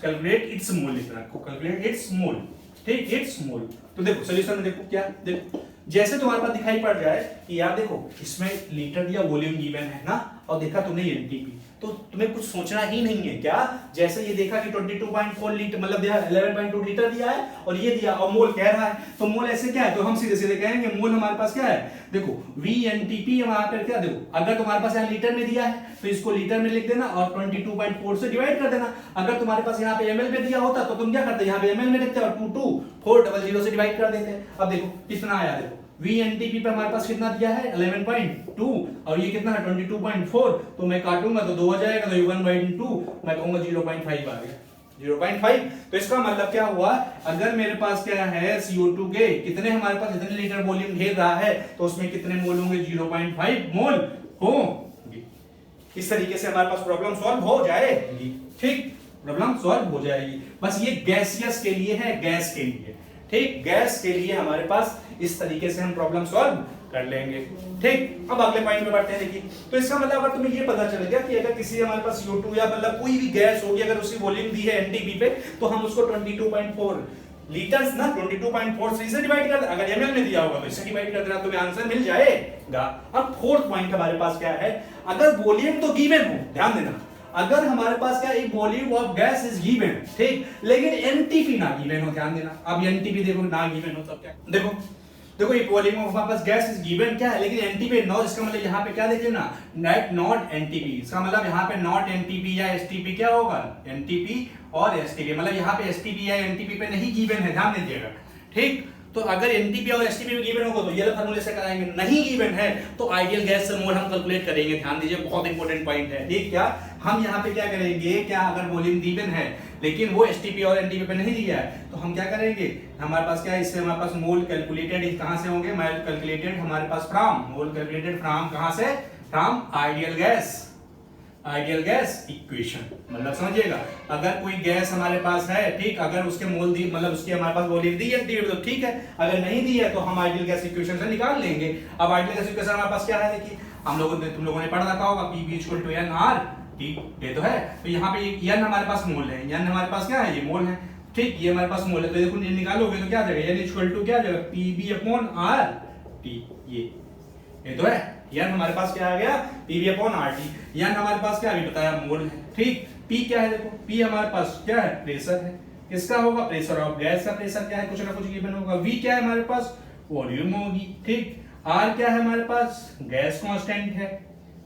कैलकुलेट इट्स मोल, इतना को कैलकुलेट इट्स मोल, ठीक, इट्स मोल। तो देखो सॉल्यूशन में देखो क्या, देखो जैसे तुम्हारे पास दिखाई पड़ जाए कि यार देखो इसमें लीटर दिया वॉल्यूम गिवन है ना, और देखा तुमने एनटीपी, तो तुम्हें कुछ सोचना ही नहीं है क्या, जैसे ये देखा कि 22.4 लीटर मतलब 11.2 लीटर दिया है और ये दिया और मोल कह रहा है, तो मोल ऐसे क्या है, तो हम सीधे सीधे कहेंगे मोल हमारे पास क्या है, देखो VNTP हमारे पास क्या, देखो अगर तुम्हारे पास यहाँ लीटर में दिया है तो इसको लीटर में लिख देना और 22.4 से डिवाइड कर देना, अगर तुम्हारे पास यहाँ पे ml में दिया होता तो तुम क्या करते, यहाँ पे ml में लिखते और 22400 से डिवाइड कर देते। अब देखो कितना आया, देखो VNTP पे हमारे पास कितना दिया है 11.2 और ये कितना है 22.4, तो मैं काटूंगा तो 2 आ जाएगा, तो 1/2 मैं कहूंगा 0.5 आ गया, 0.5। तो इसका मतलब क्या हुआ, अगर मेरे पास क्या है CO2 के कितने हमारे पास इतने लीटर वॉल्यूम घेर रहा है तो उसमें कितने मोल होंगे, 0.5 मोल होंगे। इस तरीके से हमारे पास प्रॉब्लम सॉल्व हो जाएगी, ठीक, प्रॉब्लम सॉल्व हो जाएगी। बस ये गैसियस के लिए है, गैस के लिए, ठीक, गैस के लिए हमारे पास इस तरीके से हम प्रॉब्लम सॉल्व कर लेंगे। ठीक, अब अगले पॉइंट में बढ़ते हैं। देखिए, तो इसका मतलब अगर तुम्हें ये पता चल गया कि अगर किसी हमारे पास CO2 या मतलब कोई भी गैस होगी, अगर उसकी वॉल्यूम दी है NTP पे, तो हम उसको 22.4 लीटर्स ना 22.43 से डिवाइड कर, अगर ml में दिया होगा तो इससे डिवाइड कर देना, तो आंसर मिल जाएगा। अब फोर्थ पॉइंट हमारे पास क्या है, अगर वॉल्यूम तो गिवन हो, ध्यान देना, अगर हमारे पास क्या एक volume of gas is given, ठीक, लेकिन एनटीपी ना गिवन हो, ध्यान देना। अब एनटीपी देखो ना गिवन हो तब क्या, देखो देखो एक वॉल्यूम ऑफ हमारे पास गैस इज गिवन क्या है, लेकिन एनटीपी नो, इसका मतलब यहाँ पे क्या देख लेना, नेट नॉट एनटीपी, इसका मतलब यहाँ पे नॉट एनटीपी या एसटीपी क्या होगा, एनटीपी और एसटीपी, मतलब यहाँ पे एसटीपी या एनटीपी पे नहीं गिवन है, ध्यान दीजिएगा। ठीक, तो अगर एनटीपी और एसटीपी में गिवन होगा तो ये फार्मूले से कराएंगे, नहीं गिवन है तो आइडियल गैस से मोल हम कैलकुलेट करेंगे। ध्यान दीजिए, बहुत इंपॉर्टेंट पॉइंट है। ठीक, क्या हम यहाँ पे क्या करेंगे, क्या अगर वॉल्यूम गिवन है लेकिन वो एसटीपी और एनटीपी पे नहीं दिया है, तो हम क्या करेंगे, हमारे पास क्या है, इससे हमारे पास मोल कैलकुलेटेड कहां से होंगे, मोल कैलकुलेटेड हमारे पास फ्रॉम, मोल कैलकुलेटेड फ्रॉम कहां से, from ideal gas, ideal gas equation. मतलब समझिएगा, अगर कोई गैस हमारे पास है, ठीक, अगर उसके मोल दी, मतलब उसकी हमारे पास वॉल्यूम दी है तो ठीक है, अगर नहीं दी है तो हम आइडियल गैस इक्वेशन से निकाल लेंगे। अब आइडियल गैस इक्वेशन हमारे पास क्या है, देखिए हम लोगों ने, तुम लोगों ने पढ़ा रखा होगा, Pv = NR, ठीक, ये तो है। तो यहाँ पे n हमारे पास मोल है, n हमारे पास क्या है, ये मोल है, ठीक, ये हमारे पास मोल है, तो देखो ये निकालोगे तो क्या आ जाएगा, n क्या आ जाएगा, Pv/RT, ये तो है। n हमारे पास क्या आ गया, Pv/RT, n हमारे पास क्या अभी बताया, मोल है, ठीक। P क्या है, देखो P हमारे पास क्या है, प्रेशर है, किसका होगा, प्रेशर ऑफ गैस का प्रेशर क्या है, कुछ ना कुछ गिवन होगा। V क्या है हमारे पास, वॉल्यूम होगी, ठीक। R क्या है हमारे पास, गैस कांस्टेंट है,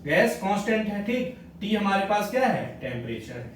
गैस कांस्टेंट है, ठीक। T हमारे पास क्या है, टेम्परेचर है,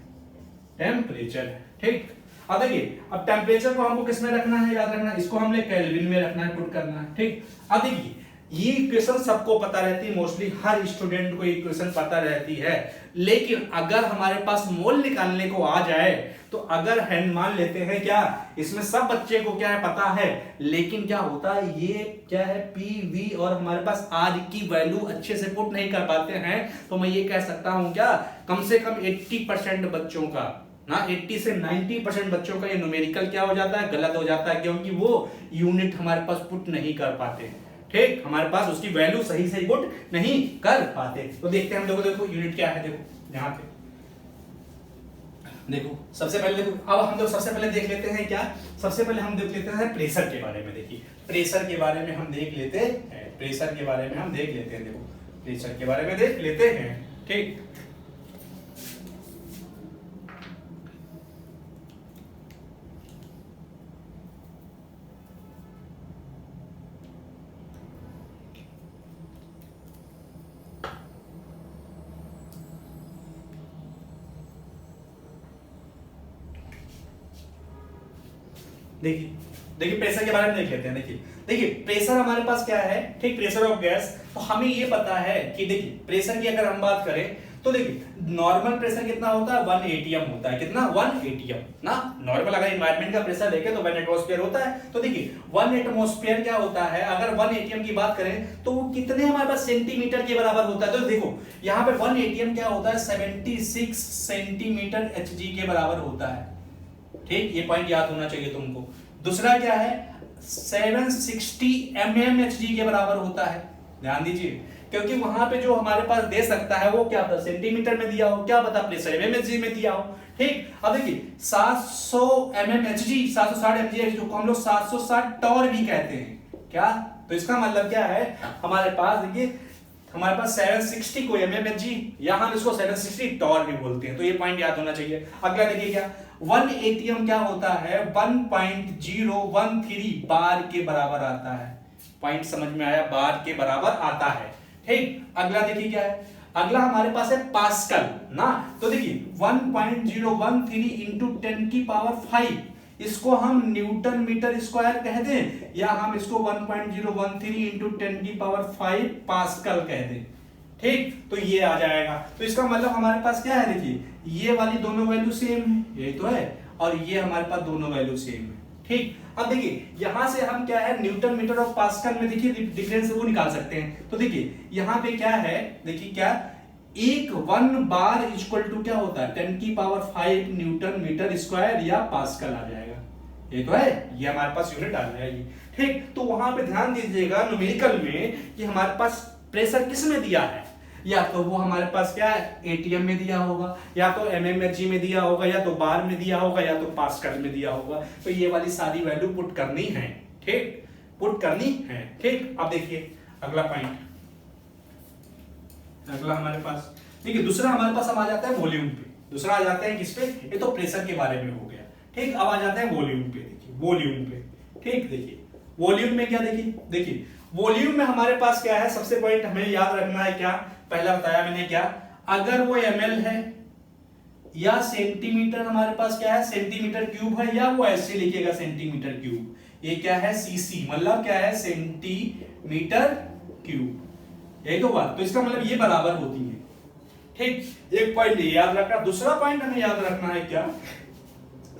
टेम्परेचर है, ठीक। अब देखिए, अब टेम्परेचर को हमको किस में रखना है, याद रखना, इसको हमने केल्विन में रखना है, पुट करना है, ठीक। अब देखिए, ये इक्वेशन सबको पता रहती है, मोस्टली हर स्टूडेंट को इक्वेशन पता रहती है, लेकिन अगर हमारे पास मोल निकालने को आ जाए तो अगर हैंड मान लेते हैं, क्या इसमें सब बच्चे को क्या है पता है, लेकिन क्या होता है, ये क्या है PV और हमारे पास R की वैल्यू अच्छे से पुट नहीं कर पाते हैं, तो मैं ये कह सकता हूं क्या, कम से कम 80% बच्चों का ना, 80 से 90% बच्चों का ये न्यूमेरिकल क्या हो जाता है, गलत हो जाता है, क्योंकि वो यूनिट हमारे पास पुट नहीं कर पाते, ठीक, हमारे पास उसकी वैल्यू सही से पुट नहीं कर पाते। तो देखते हैं हम, देखो यूनिट क्या है, देखो यहाँ पे देखो, सबसे पहले देखो, अब हम लोग सबसे पहले देख लेते हैं क्या, सबसे पहले हम देख लेते हैं प्रेशर के बारे में। देखिए, प्रेशर के बारे में हम देख लेते हैं, प्रेशर के बारे में हम देख लेते हैं, देखो प्रेशर के बारे में देख लेते हैं, ठीक। देखिए प्रेशर के बारे में देख लेते हैं। देखिए प्रेशर हमारे पास क्या है, ठीक, प्रेशर ऑफ गैस, तो हमें ये पता है कि देखिए प्रेशर की अगर हम बात करें तो देखिए नॉर्मल प्रेशर कितना होता है, 1 atm होता है, कितना, 1 atm ना, नॉर्मल अगर एनवायरनमेंट का प्रेशर देखें तो 1 एटमॉस्फेयर होता है। तो देखिए 1 एटमॉस्फेयर क्या होता है, अगर 1 atm की बात करें तो वो कितने हमारे पास सेंटीमीटर के बराबर होता है, तो देखो यहाँ पे 1 atm क्या होता है, 76 सेंटीमीटर Hg के बराबर होता है, ठीक, ये पॉइंट याद होना चाहिए तुमको। दूसरा क्या है, 760 mmHg के बराबर होता है, ध्यान दीजिए, क्योंकि वहां पे जो हमारे पास दे सकता है वो क्या पता सेंटीमीटर में दिया हो, क्या पता प्रेशर mmHg में दिया हो, ठीक। अब देखिए 700 mmHg, 760 mmHg को हम लोग 760 टॉर भी कहते हैं, क्या, तो इसका मतलब क्या है, हमारे पास देखिए हमारे पास 760 को mmHg या हम इसको 760 टॉर भी बोलते हैं, तो ये पॉइंट याद होना चाहिए। अगला देखिए क्या, 1 atm क्या होता है, 1.013 बार के बराबर आता है, पॉइंट समझ में आया, बार के बराबर आता है, ठीक। अगला देखिए क्या है, अगला हमारे पास है पास्कल ना, तो देखिए 1.013 इंटू 10 की पावर 5, इसको हम न्यूटन मीटर स्क्वायर कह दें, या हम इसको 1.013 इंटू 10 की पावर 5 पास्कल कह दें, ठीक। तो ये आ जाएगा, तो इसका मतलब हमारे पास क्या है, देखिए ये वाली दोनों वैल्यू सेम है, ये तो है, और ये हमारे पास दोनों वैल्यू सेम है, ठीक। अब देखिए यहां से हम क्या है, न्यूटन मीटर और पास्कल में देखिए डिफरेंस वो निकाल सकते हैं। तो देखिए यहां पे क्या है, देखिए क्या, एक 1 बार इक्वल टू क्या होता है, 10 की पावर 5 न्यूटन मीटर स्क्वायर या पास्कल आ जाएगा, ये तो है, ये हमारे पास यूनिट आ जाएगी। ठीक, तो वहां पे ध्यान दीजिएगा न्यूमेरिकल में कि हमारे पास प्रेशर किस में दिया है, या तो वो हमारे पास क्या है एटीएम में दिया होगा, या तो एमएमएचजी में दिया होगा, या तो बार में दिया होगा, या तो पास्कल में दिया होगा। तो ये वाली सारी वैल्यू पुट करनी है। ठीक, पुट करनी है। ठीक, अब देखिए अगला पॉइंट, अगला हमारे पास देखिए दूसरा हमारे पास अब आ जाता है वॉल्यूम पे। दूसरा आ जाते हैं किस पे, ये तो प्रेशर के बारे में हो गया। ठीक, अब आ जाते हैं वॉल्यूम पे। देखिए वॉल्यूम पे, ठीक, देखिए वॉल्यूम में क्या, देखिए वॉल्यूम में हमारे पास क्या है, सबसे पॉइंट हमें याद रखना है क्या, पहला बताया मैंने क्या, अगर वो ml है या सेंटीमीटर, हमारे पास क्या है सेंटीमीटर क्यूब है, या वो ऐसे लिखिएगा सेंटीमीटर क्यूब, ये क्या है सीसी, मतलब क्या है सेंटीमीटर क्यूब, यही तो बात। तो इसका मतलब ये बराबर होती है। ठीक, एक पॉइंट याद रखना। दूसरा पॉइंट हमें याद रखना है क्या,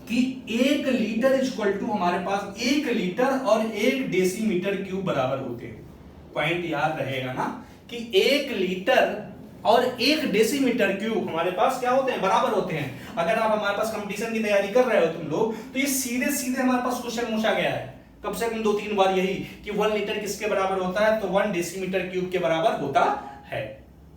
कि 1 लीटर इक्वल टू हमारे पास 1 लीटर और 1 डेसीमीटर क्यूब बराबर होते हैं। पॉइंट याद रहेगा ना कि 1 लीटर और 1 डेसीमीटर क्यूब हमारे पास क्या होते हैं, बराबर होते हैं। अगर आप हमारे पास कंपटीशन की तैयारी कर रहे हो तुम लोग, तो ये सीधे सीधे हमारे पास क्वेश्चन पूछा गया है कम से कम 2-3 बार यही, कि 1 लीटर किसके बराबर होता है, तो 1 डेसीमीटर क्यूब के बराबर होता है।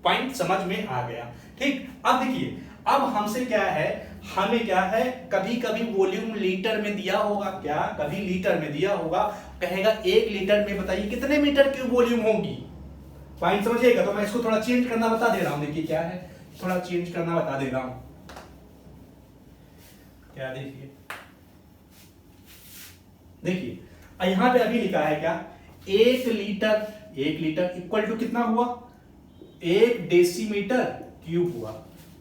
पॉइंट समझ में आ गया। ठीक, अब देखिए अब हमसे क्या है, हमें क्या है, कभी कभी वॉल्यूम लीटर में दिया होगा, क्या कभी लीटर में दिया होगा, कहेगा 1 लीटर में बताइए कितने मीटर क्यूब वॉल्यूम होगी। पॉइंट समझिएगा। तो मैं इसको थोड़ा चेंज करना बता दे रहा हूं। देखिए क्या है, थोड़ा चेंज करना बता दे रहा हूं। क्या देखिए, देखिए यहां पे अभी लिखा है क्या, 1 लीटर इक्वल टू कितना हुआ, 1 डेसीमीटर क्यूब हुआ।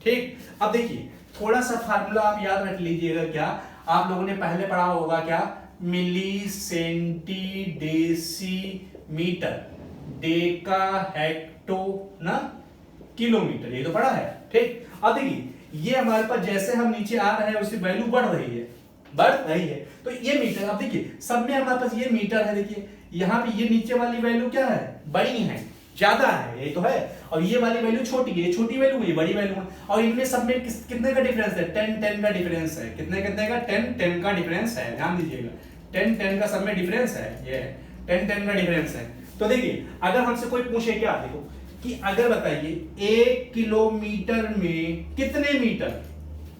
ठीक, अब देखिए थोड़ा सा फार्मूला आप याद रख लीजिएगा। क्या आप लोगों ने पहले पढ़ा होगा क्या, मिली सेंटी डेसीमीटर डेका हेक्टो ना किलोमीटर, ये तो पढ़ा है। ठीक, अब देखिए ये हमारे पास जैसे हम नीचे आ रहे हैं उसकी वैल्यू बढ़ रही है, तो ये मीटर, अब देखिए सब में हमारे पास ये मीटर है। देखिए यहाँ पे ये नीचे वाली वैल्यू क्या है, बड़ी है, ज्यादा है, ये तो है, और ये वाली वैल्यू छोटी है, ये छोटी वैल्यू है, ये बड़ी वैल्यू है, और इनमें सब में कितने का डिफरेंस है, 10 का डिफरेंस है। कितने का, 10 का डिफरेंस है, ध्यान दीजिएगा 10 का सब में डिफरेंस है, ये 10 का डिफरेंस है। तो देखिए अगर हमसे कोई पूछे क्या, देखो कि अगर बताइए 1 किलोमीटर में कितने मीटर,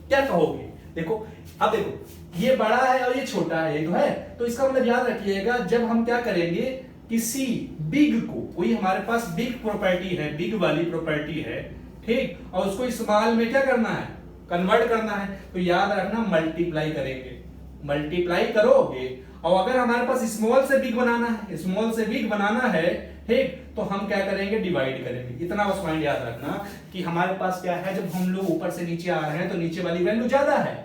क्या कहोगे। देखो अब देखो ये बड़ा है और ये छोटा है, ये तो है, तो इसका मतलब याद रखिएगा जब हम क्या करेंगे, किसी बिग को, कोई हमारे पास बिग प्रॉपर्टी है, बिग वाली प्रॉपर्टी है, ठीक, और उसको स्मॉल में क्या करना है, कन्वर्ट करना है, तो याद रखना मल्टीप्लाई करेंगे, मल्टीप्लाई करोगे। और अगर हमारे पास स्मॉल से बिग बनाना है, स्मॉल से बिग बनाना है, ठीक, तो हम क्या करेंगे, डिवाइड करेंगे। इतना बस पॉइंट याद रखना कि हमारे पास क्या है, जब हम लोग ऊपर से नीचे आ रहे हैं तो नीचे वाली वैल्यू ज्यादा है,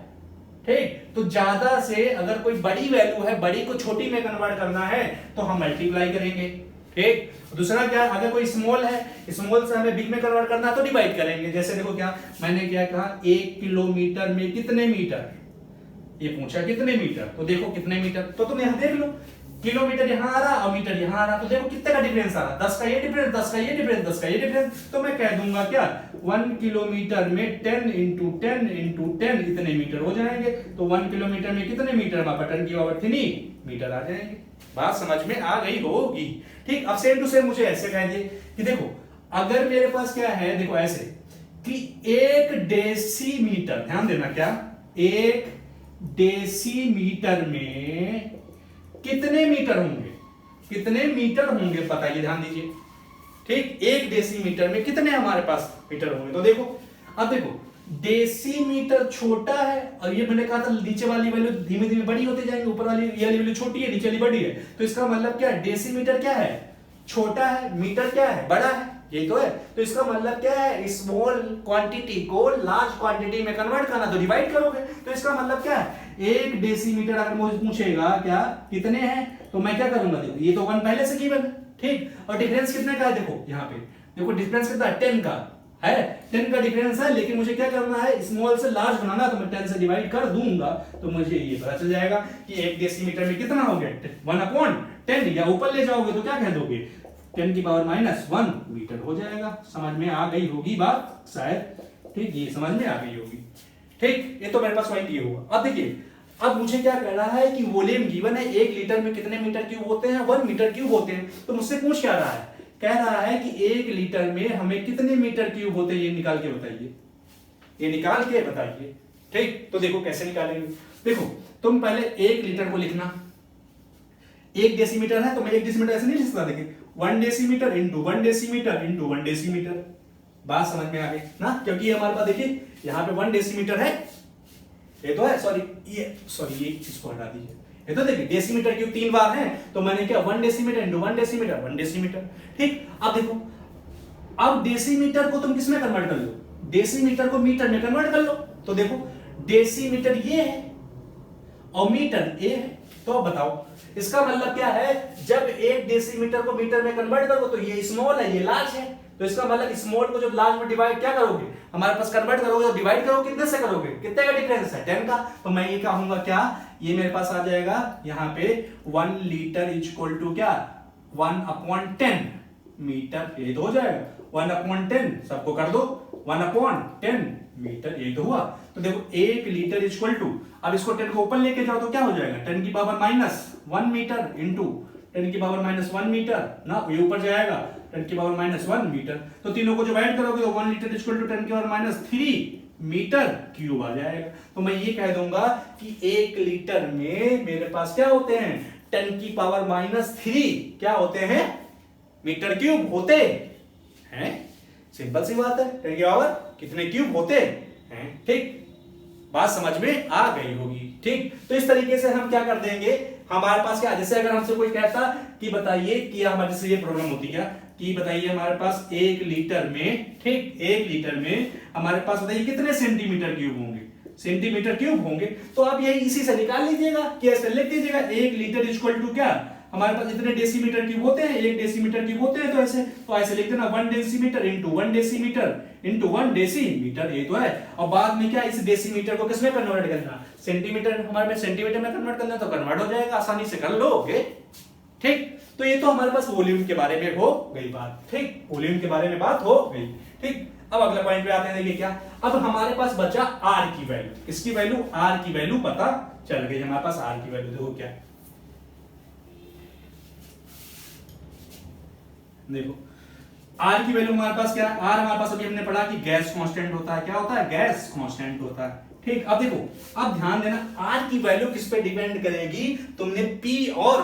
ठीक, तो ज्यादा से अगर कोई बड़ी वैल्यू है, बड़ी को छोटी में कन्वर्ट करना है तो हम मल्टीप्लाई करेंगे। ठीक, दूसरा क्या, अगर कोई स्मॉल है, स्मॉल से हमें बिग में कन्वर्ट करना है तो डिवाइड करेंगे। जैसे देखो क्या मैंने क्या कहा, 1 किलोमीटर में कितने मीटर, ये पूछा कितने मीटर, तो देखो कितने मीटर, तो तुम यहां देख लो, किलोमीटर यहां आ रहा और मीटर यहां आ रहा, तो देखो कितने का डिफरेंस आ रहा, 10 का ये डिफरेंस, 10 का ये डिफरेंस, 10 का ये डिफरेंस, तो मैं कह दूंगा क्या, 1 किलोमीटर में 10 इंटू 10 इतने मीटर हो जाएंगे। तो 1 किलोमीटर में कितने मीटर, बटन की पावर 3 मीटर आ जाएंगे। बात समझ में आ गई होगी। ठीक, अब सेम टू सेम मुझे ऐसे कह दिए कि देखो अगर मेरे पास क्या है, देखो ऐसे कि 1 डेसीमीटर, ध्यान देना क्या, 1 डेसीमीटर में कितने मीटर होंगे, कितने मीटर होंगे बताइए, ध्यान दीजिए। ठीक, 1 डेसीमीटर में कितने हमारे पास मीटर होंगे, तो देखो अब देखो डेसीमीटर छोटा है और ये मैंने कहा था नीचे वाली वैल्यू धीमे धीमे बड़ी होते जाएंगे, ऊपर वाली ये वाली वैल्यू छोटी है, नीचे वाली बड़ी है, तो इसका मतलब क्या है, डेसीमीटर क्या है, छोटा है, मीटर क्या है, बड़ा है, यही तो है। तो इसका मतलब क्या है, स्मॉल क्वांटिटी को लार्ज क्वांटिटी में कन्वर्ट करना, तो डिवाइड करोगे, तो इसका मतलब क्या है, 1 डेसीमीटर अगर मुझे पूछेगा क्या कितने हैं, तो मैं क्या करूंगा, देखो ये तो 1 पहले से गिवन, ठीक, और डिफरेंस कितने का है, देखो यहाँ पे देखो डिफरेंस कितना है, 10 का है, 10 का डिफरेंस है, लेकिन मुझे क्या करना है, स्मॉल से लार्ज बनाना, तो मैं 10 से डिवाइड कर दूंगा, तो मुझे ये पता चल जाएगा कि 1 डेसीमीटर में कितना हो गया, 1/10, या ऊपर ले जाओगे तो क्या कह दोगे, 10 की पावर -1 मीटर हो जाएगा। समझ में आ गई होगी बात शायद, ठीक, ये समझ में आ गई होगी। ठीक, ये तो मेरे पास पॉइंट ये हुआ। अब देखिए अब मुझे क्या कहना है कि वॉल्यूम गिवन है, 1 लीटर में कितने मीटर क्यूब होते हैं, 1 मीटर क्यूब होते हैं। तो मुझसे पूछ क्या रहा है, कह रहा है कि 1 लीटर में हमें कितने मीटर क्यूब होते हैं, ये निकाल के बताइए, ये निकाल के बताइए। ठीक, तो देखो कैसे निकालेंगे। देखो तुम पहले 1 लीटर को लिखना, 1 डेसीमीटर है तो मैं 1 डेसीमीटर ऐसे नहीं लिख सकता, देखिए 1 decimetre into 1 decimetre into 1 decimetre. बात समझ में आ गई ना, क्योंकि हमारे पास देखिए यहाँ पे 1 डेसीमीटर है, ये तो है, ये इसको हटा दीजिए, ये तो देखिए डेसीमीटर क्यूब 3 बार है, तो मैंने क्या 1 डेसीमीटर इंटू 1 डेसीमीटर 1 डेसीमीटर। ठीक, अब देखो, अब डेसीमीटर को तुम किस में कन्वर्ट कर लो, डेसीमीटर को मीटर में कन्वर्ट कर लो। तो देखो डेसीमीटर ये है और मीटर ये है, तो अब बताओ इसका मतलब क्या है, जब 1 डेसीमीटर को मीटर में कन्वर्ट करोगे तो ये स्मॉल है, ये लार्ज है, तो इसका मतलब स्मॉल को जब लार्ज में डिवाइड क्या करोगे, हमारे पास कन्वर्ट करोगे तो डिवाइड करोगे कितने से करोगे, कितने का डिफरेंस है, 10 का। तो मैं ये कहूंगा क्या, ये मेरे पास आ जाएगा यहाँ पे 1 लीटर इज इक्वल टू क्या 1/10 मीटर, ये तो हो जाएगा 1/10, सबको कर दो 1/10 मीटर, ये तो हुआ। तो देखो 1 लीटर इज इक्वल टू, अब इसको 10 को ऊपर लेके जाओ तो क्या हो जाएगा 10 की पावर -1 मीटर इंटू 10 की पावर -1 मीटर ना, ये ऊपर जाएगा 10 की पावर -1 मीटर। तो तीनों को जब ऐड करोगे तो 1 लीटर इक्वल टू 10 की पावर -3 मीटर क्यूब आ जाएगा। तो मैं ये कह दूंगा कि 1 लीटर में मेरे पास क्या होते हैं 10 की पावर -3 क्या होते हैं मीटर क्यूब होते हैं। सिंपल सी बात है, 10 की पावर कितने क्यूब होते हैं। ठीक, बात समझ में आ गई होगी। ठीक, तो इस तरीके से हम क्या कर देंगे, हमारे पास क्या, जैसे अगर हमसे कोई कहता कि बताइए कि हमारे से ये प्रॉब्लम होती क्या कि बताइए हमारे पास 1 लीटर में, ठीक 1 लीटर में हमारे पास बताइए कितने सेंटीमीटर क्यूब होंगे, सेंटीमीटर क्यूब होंगे। तो आप यही इसी से निकाल लीजिएगा कि ऐसे लिख दीजिएगा 1 लीटर इक्वल टू क्या, हमारे पास इतने डेसीमीटर क्यूब होते हैं, 1 डेसीमीटर क्यूब होते हैं, तो ऐसे लिख देना 1 decimetre into 1 decimetre into 1 decimetre, ये तो है। और बाद में क्या इस डेसीमीटर को किसमें कन्वर्ट करना, सेंटीमीटर, हमारे में सेंटीमीटर में कन्वर्ट करना, तो कन्वर्ट हो जाएगा, आसानी से कर लोगे। ठीक, तो ये तो हमारे पास वॉल्यूम के बारे में हो गई बात। ठीक, वॉल्यूम के बारे में बात हो गई। ठीक, अब अगला पॉइंट पे आते हैं, देखिए क्या, अब हमारे पास बचा आर की वैल्यू, इसकी वैल्यू आर की वैल्यू पता चल गई हमारे पास, आर की वैल्यू देखो क्या, देखो आर की वैल्यू हमारे पास क्या है, आर हमारे पास अभी हमने पढ़ा कि गैस कांस्टेंट होता है, क्या होता है गैस कांस्टेंट होता है। ठीक, अब देखो, अब ध्यान देना आर की वैल्यू किस पे डिपेंड करेगी, तुमने पी और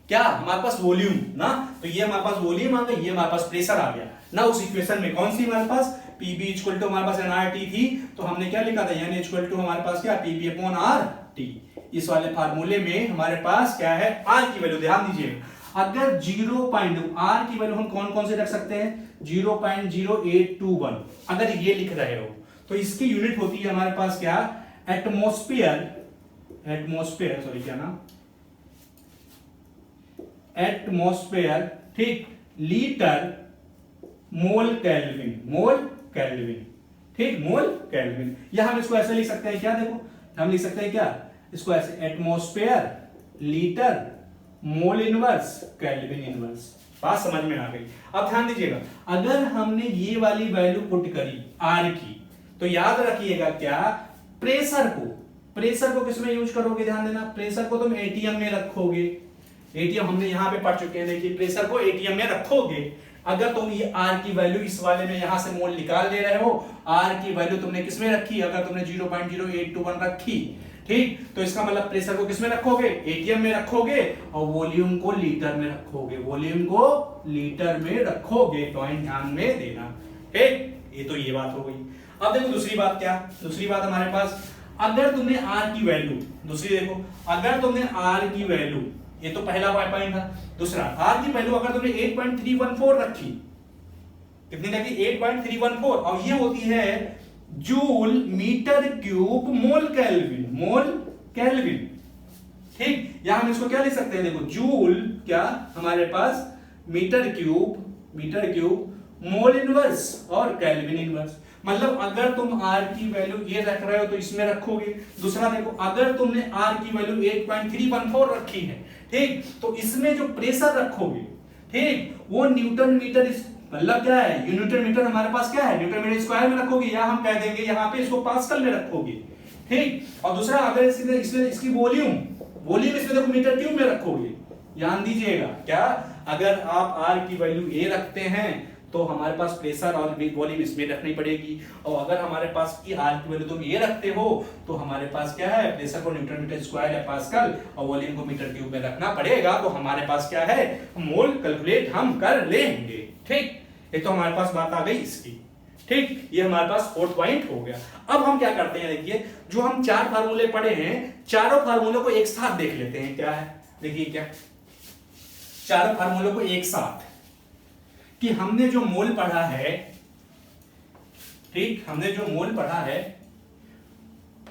क्या हमारे पास वॉल्यूम ना, तो ये हमारे पास वॉल्यूम आ गई, ये हमारे पास प्रेशर आ गया ना। उस इक्वेशन में कौन सी हमारे पास पीबी इक्वल टू हमारे पास एनआरटी थी, तो हमने क्या लिखा था यानी इक्वल टू हमारे पास क्या पीबी अपॉन आरटी। इस वाले फार्मूले में हमारे पास क्या है आर की वैल्यू, ध्यान दीजिए अगर 0. आर की वैल्यू हम कौन कौन से रख सकते हैं 0.0821, अगर ये लिख रहे हो तो इसकी यूनिट होती है हमारे पास क्या एटमॉस्फेयर, सॉरी क्या नाम एटमॉस्फेयर, ठीक लीटर मोल केल्विन, ठीक मोल केल्विन। या हम इसको ऐसे लिख सकते हैं क्या, देखो हम लिख सकते हैं क्या इसको ऐसे atmosphere litre mole inverse kelvin inverse. बात समझ में आ गई। अब ध्यान दीजिएगा अगर हमने ये वाली वैल्यू पुट करी आर की, तो याद रखिएगा क्या प्रेशर को किसमें यूज करोगे, ध्यान देना प्रेशर को तुम एटीएम में रखोगे। एटीएम हमने यहां पे पढ़ चुके हैं, देखिए प्रेशर को एटीएम में रखोगे। अगर तुम ये आर की वैल्यू इस वाले में यहां से मोल निकाल दे रहे हो, आर की वैल्यू तुमने किसमें रखी, अगर तुमने 0.0821 रखी, ठीक तो इसका मतलब प्रेशर को किसमें रखोगे एटीएम में रखोगे और वॉल्यूम को लीटर में रखोगे, पॉइंट ध्यान में देना। ठीक, ये तो ये बात हो गई। अब देखो दूसरी बात क्या, दूसरी बात हमारे पास अगर तुमने आर की वैल्यू, दूसरी देखो अगर तुमने आर की वैल्यू, ये तो पहला पॉइंट था, दूसरा आर की वैल्यू अगर तुमने 8.314 रखी, कितनी रखी 8.314, और ये होती है joule metre cube mole kelvin. ठीक, यहां हम इसको क्या लिख सकते हैं, देखो जूल क्या हमारे पास मीटर क्यूब मोल इनवर्स और केल्विन इनवर्स। मतलब अगर तुम आर की वैल्यू ये रख रहे हो तो इसमें रखोगे। दूसरा देखो अगर तुमने आर की वैल्यू 8.314 रखी है, ठीक तो इसमें जो प्रेशर रखोगे, ठीक वो न्यूटन मीटर, मतलब क्या है न्यूटन मीटर हमारे पास क्या है न्यूटन मीटर स्क्वायर में रखोगे, या हम कह देंगे यहाँ पे इसको पास्कल में रखोगे। ठीक। और दूसरा अगर इसकी वॉल्यूम इसमें देखो मीटर क्यूब में रखोगे, ध्यान दीजिएगा क्या, अगर आप आर की वैल्यू ए रखते हैं तो हमारे पास प्रेशर और वॉल्यूम इसमें रखनी पड़ेगी, और अगर हमारे पास की आर की वैल्यू तुम ये रखते हो तो हमारे पास क्या है, प्रेशर को न्यूटन मीटर स्क्वायर या पास्कल और वॉल्यूम को मीटर क्यूब में रखना पड़ेगा, तो हमारे पास क्या है, मोल कैलकुलेट हम कर लेंगे। ठीक, ये तो हमारे पास बात आ गई इसकी। ठीक, ये हमारे पास 4th पॉइंट हो गया। अब हम क्या करते हैं, देखिए जो हम 4 फार्मूले पढ़े हैं, चारों फार्मूलों को एक साथ देख लेते हैं। क्या है, देखिए क्या, चारों फार्मूलों को एक साथ, कि हमने जो मोल पढ़ा है, ठीक, हमने जो मोल पढ़ा है,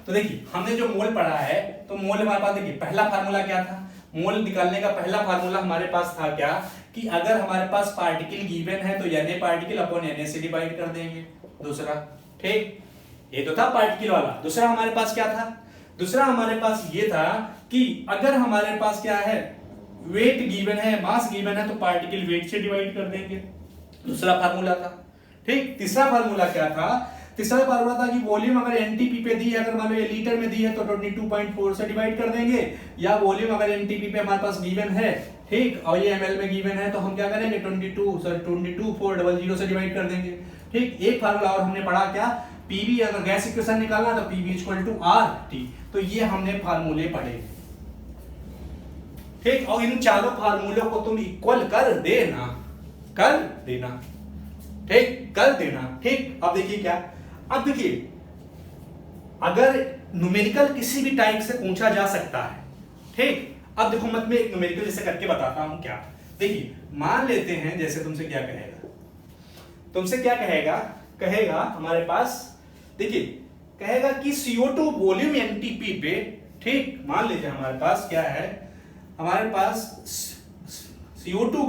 तो देखिए हमने जो मोल पढ़ा है, तो मोल हमारे पास देखिए पहला फार्मूला क्या था, मोल निकालने का पहला फार्मूला हमारे पास था क्या, कि अगर हमारे पास पार्टिकल गिवन है तो Na पार्टिकल अपॉन Na से डिवाइड कर देंगे। दूसरा, ठीक, ये तो था पार्टिकल वाला। दूसरा हमारे पास क्या था, दूसरा हमारे पास ये था कि अगर हमारे पास क्या है, वेट गिवन है, मास गिवन है, तो पार्टिकल वेट से डिवाइड कर देंगे। दूसरा फार्मूला था। ठीक, तीसरा फार्मूला क्या था, तीसरा फार्मूला था कि वॉल्यूम अगर एनटीपी पे दी है, अगर मान लो ये लीटर में दी है तो 22.4 से डिवाइड कर देंगे, या वॉल्यूम अगर एनटीपी पे हमारे पास गिवन है, ठीक, और ये एमएल में गिवन है, तो हम क्या करेंगे 22,400 से डिवाइड कर देंगे। ठीक, एक फार्मूला और हमने पढ़ा क्या, पीवी अगर गैस इक्वेशन निकालना तो पीवी इक्वल टू आरटी, तो ये हमने फार्मूले पढ़े। ठीक, और इन चारों फार्मूलों को तुम इक्वल कर देना, कर देना, ठीक, कर देना। ठीक, अब देखिए क्या, अब देखिए अगर न्यूमेरिकल किसी भी टाइप से पूछा जा सकता है, ठीक, अब देखो मत में एक न्यूमेरिकल जैसे करके बताता हूं क्या। देखिए मान लेते हैं, जैसे तुमसे क्या कहेगा, तुमसे क्या कहेगा, कहेगा हमारे पास, देखिए कहेगा कि CO2 वॉल्यूम एनटीपी पे, ठीक, मान लेते हैं हमारे पास क्या है, हमारे पास CO2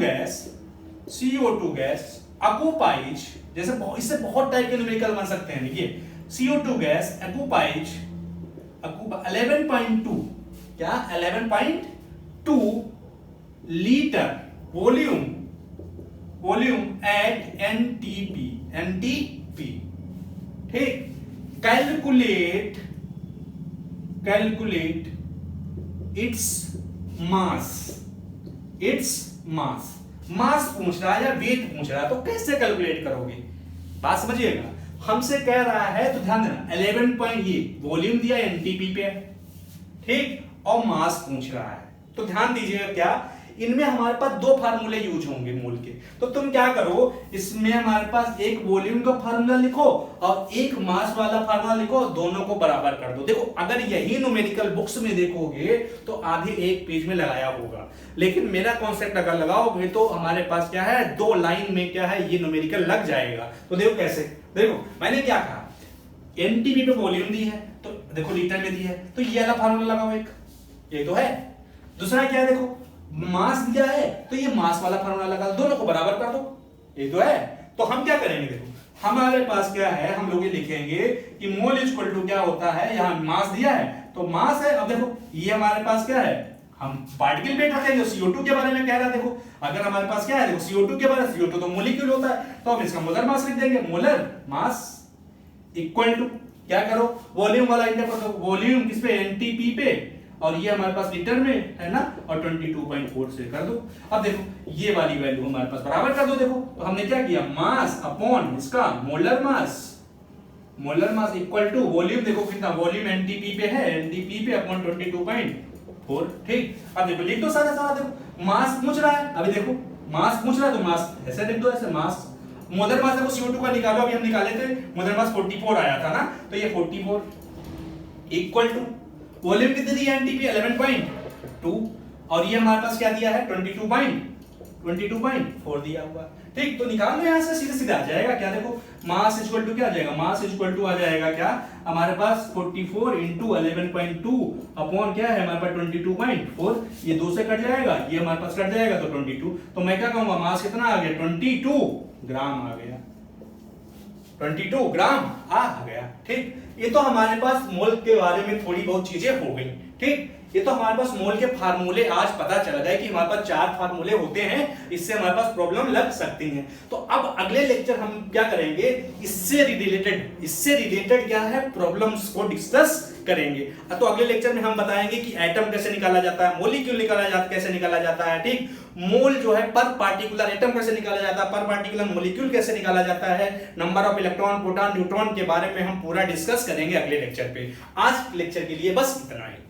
गैस ऑक्युपाइज, जैसे इससे बहुत टाइप के न्यूमेरिकल बन सकते हैं। देखिए CO2 गैस ऑक्युपाइज 11.2 क्या, 11.2 लीटर वॉल्यूम एट एनटीपी। ठीक, कैलकुलेट इट्स मास, मास पूछ रहा है या वेट पूछ रहा है, तो कैसे कैलकुलेट करोगे, बात समझिएगा। हमसे कह रहा है तो ध्यान देना, 11 पॉइंट, ये वॉल्यूम दिया एनटीपी पे, ठीक, और मास पूछ रहा है, तो ध्यान दीजिएगा क्या, इनमें हमारे पास दो फार्मूले यूज होंगे मोल के, तो तुम क्या करो, इसमें हमारे पास एक वॉल्यूम का फार्मूला लिखो और एक मास वाला फार्मूला लिखो, दोनों को बराबर कर दो। देखो अगर यही न्यूमेरिकल बुक्स में देखोगे तो आधे एक पेज में लगाया होगा, लेकिन मेरा कॉन्सेप्ट अगर लगाओगे तो हमारे पास क्या है, 2 लाइन में क्या है, ये न्यूमेरिकल लग जाएगा। तो देखो कैसे, देखो मैंने क्या कहा, एनटीपी पे वॉल्यूम दी है, तो देखो लीटर में दी है, तो ये वाला फार्मूला लगाओ, एक ये तो है। दूसरा क्या है, देखो मास दिया है, तो ये मास वाला फार्मूला लगा, दोनों को बराबर कर दो, ये तो है। तो हम क्या करेंगे, देखो हमारे पास क्या है, हम लोग ये लिखेंगे कि मोल इक्वल टू क्या होता है, यहां मास दिया है तो मास है। अब देखो ये हमारे पास क्या है, हम पार्टिकल वेट रखेंगे, CO2 के बारे में कह रहा है। देखो अगर हमारे पास क्या है, देखो CO2 के बारे में, CO2 तो मोलिक्यूल होता है, तो हम इसका मोलर मास लिख देंगे, मोलर मास इक्वल टू क्या करो, वॉल्यूम वाला इंटर कर दो, वॉल्यूम किस पे, एनटीपी पे, और ये हमारे पास लीटर में है ना, और 22.4 से कर दो। अब देखो ये वाली वैल्यू हमारे पास बराबर कर दो। देखो तो हमने क्या किया, मास अपॉन इसका molar mass equal to volume, देखो कितना वॉल्यूम एनटीपी पे है, एनटीपी पे अपॉन 22.4। ठीक, अब देखो लिख दो सारा, देखो मास पूछ रहा है, अभी देखो मास पूछ रहा है तो मास ऐसे लिख दो, ऐसे मास, मोलर मास देखो CO2 का निकालो, अभी हम निकाले थे, मोलर मास 44 आया था ना, तो ये 44 इक्वल टू वॉल्यूम कितनी दी है एनटीपी, 11.2, और ये हमारे पास क्या दिया है, 22.4 दिया हुआ। ठीक, तो निकाल लो यहां से, सीधे सीधे आ जाएगा क्या, देखो मास इक्वल टू क्या आ जाएगा, मास इक्वल टू आ जाएगा क्या हमारे पास 44 इंटू 11.2 अपॉन क्या है हमारे पास 22.4, ये 2 से कट जाएगा, ये हमारे पास कट जाएगा तो 22, तो मैं क्या कहूंगा, मास कितना आ गया, 22 ग्राम आ गया, 22 ग्राम आ गया। ठीक, ये तो हमारे पास मोल के बारे में थोड़ी बहुत चीजें हो गई। ठीक, ये तो हमारे पास मोल के फार्मूले आज पता चल गए कि हमारे पास 4 फार्मूले होते हैं, इससे हमारे पास प्रॉब्लम लग सकती है। तो अब अगले लेक्चर हम क्या करेंगे, इससे रिलेटेड क्या है, प्रॉब्लम्स को डिस्कस करेंगे। तो अगले लेक्चर में हम बताएंगे कि एटम कैसे निकाला जाता है, मॉलिक्यूल कैसे निकाला जाता है, ठीक, मोल जो है पर पार्टिकुलर एटम कैसे निकाला जाता है, पर पार्टिकुलर मॉलिक्यूल कैसे निकाला जाता है, number of electron, proton, neutron के बारे में हम पूरा डिस्कस करेंगे अगले लेक्चर पे। आज लेक्चर के लिए बस इतना ही।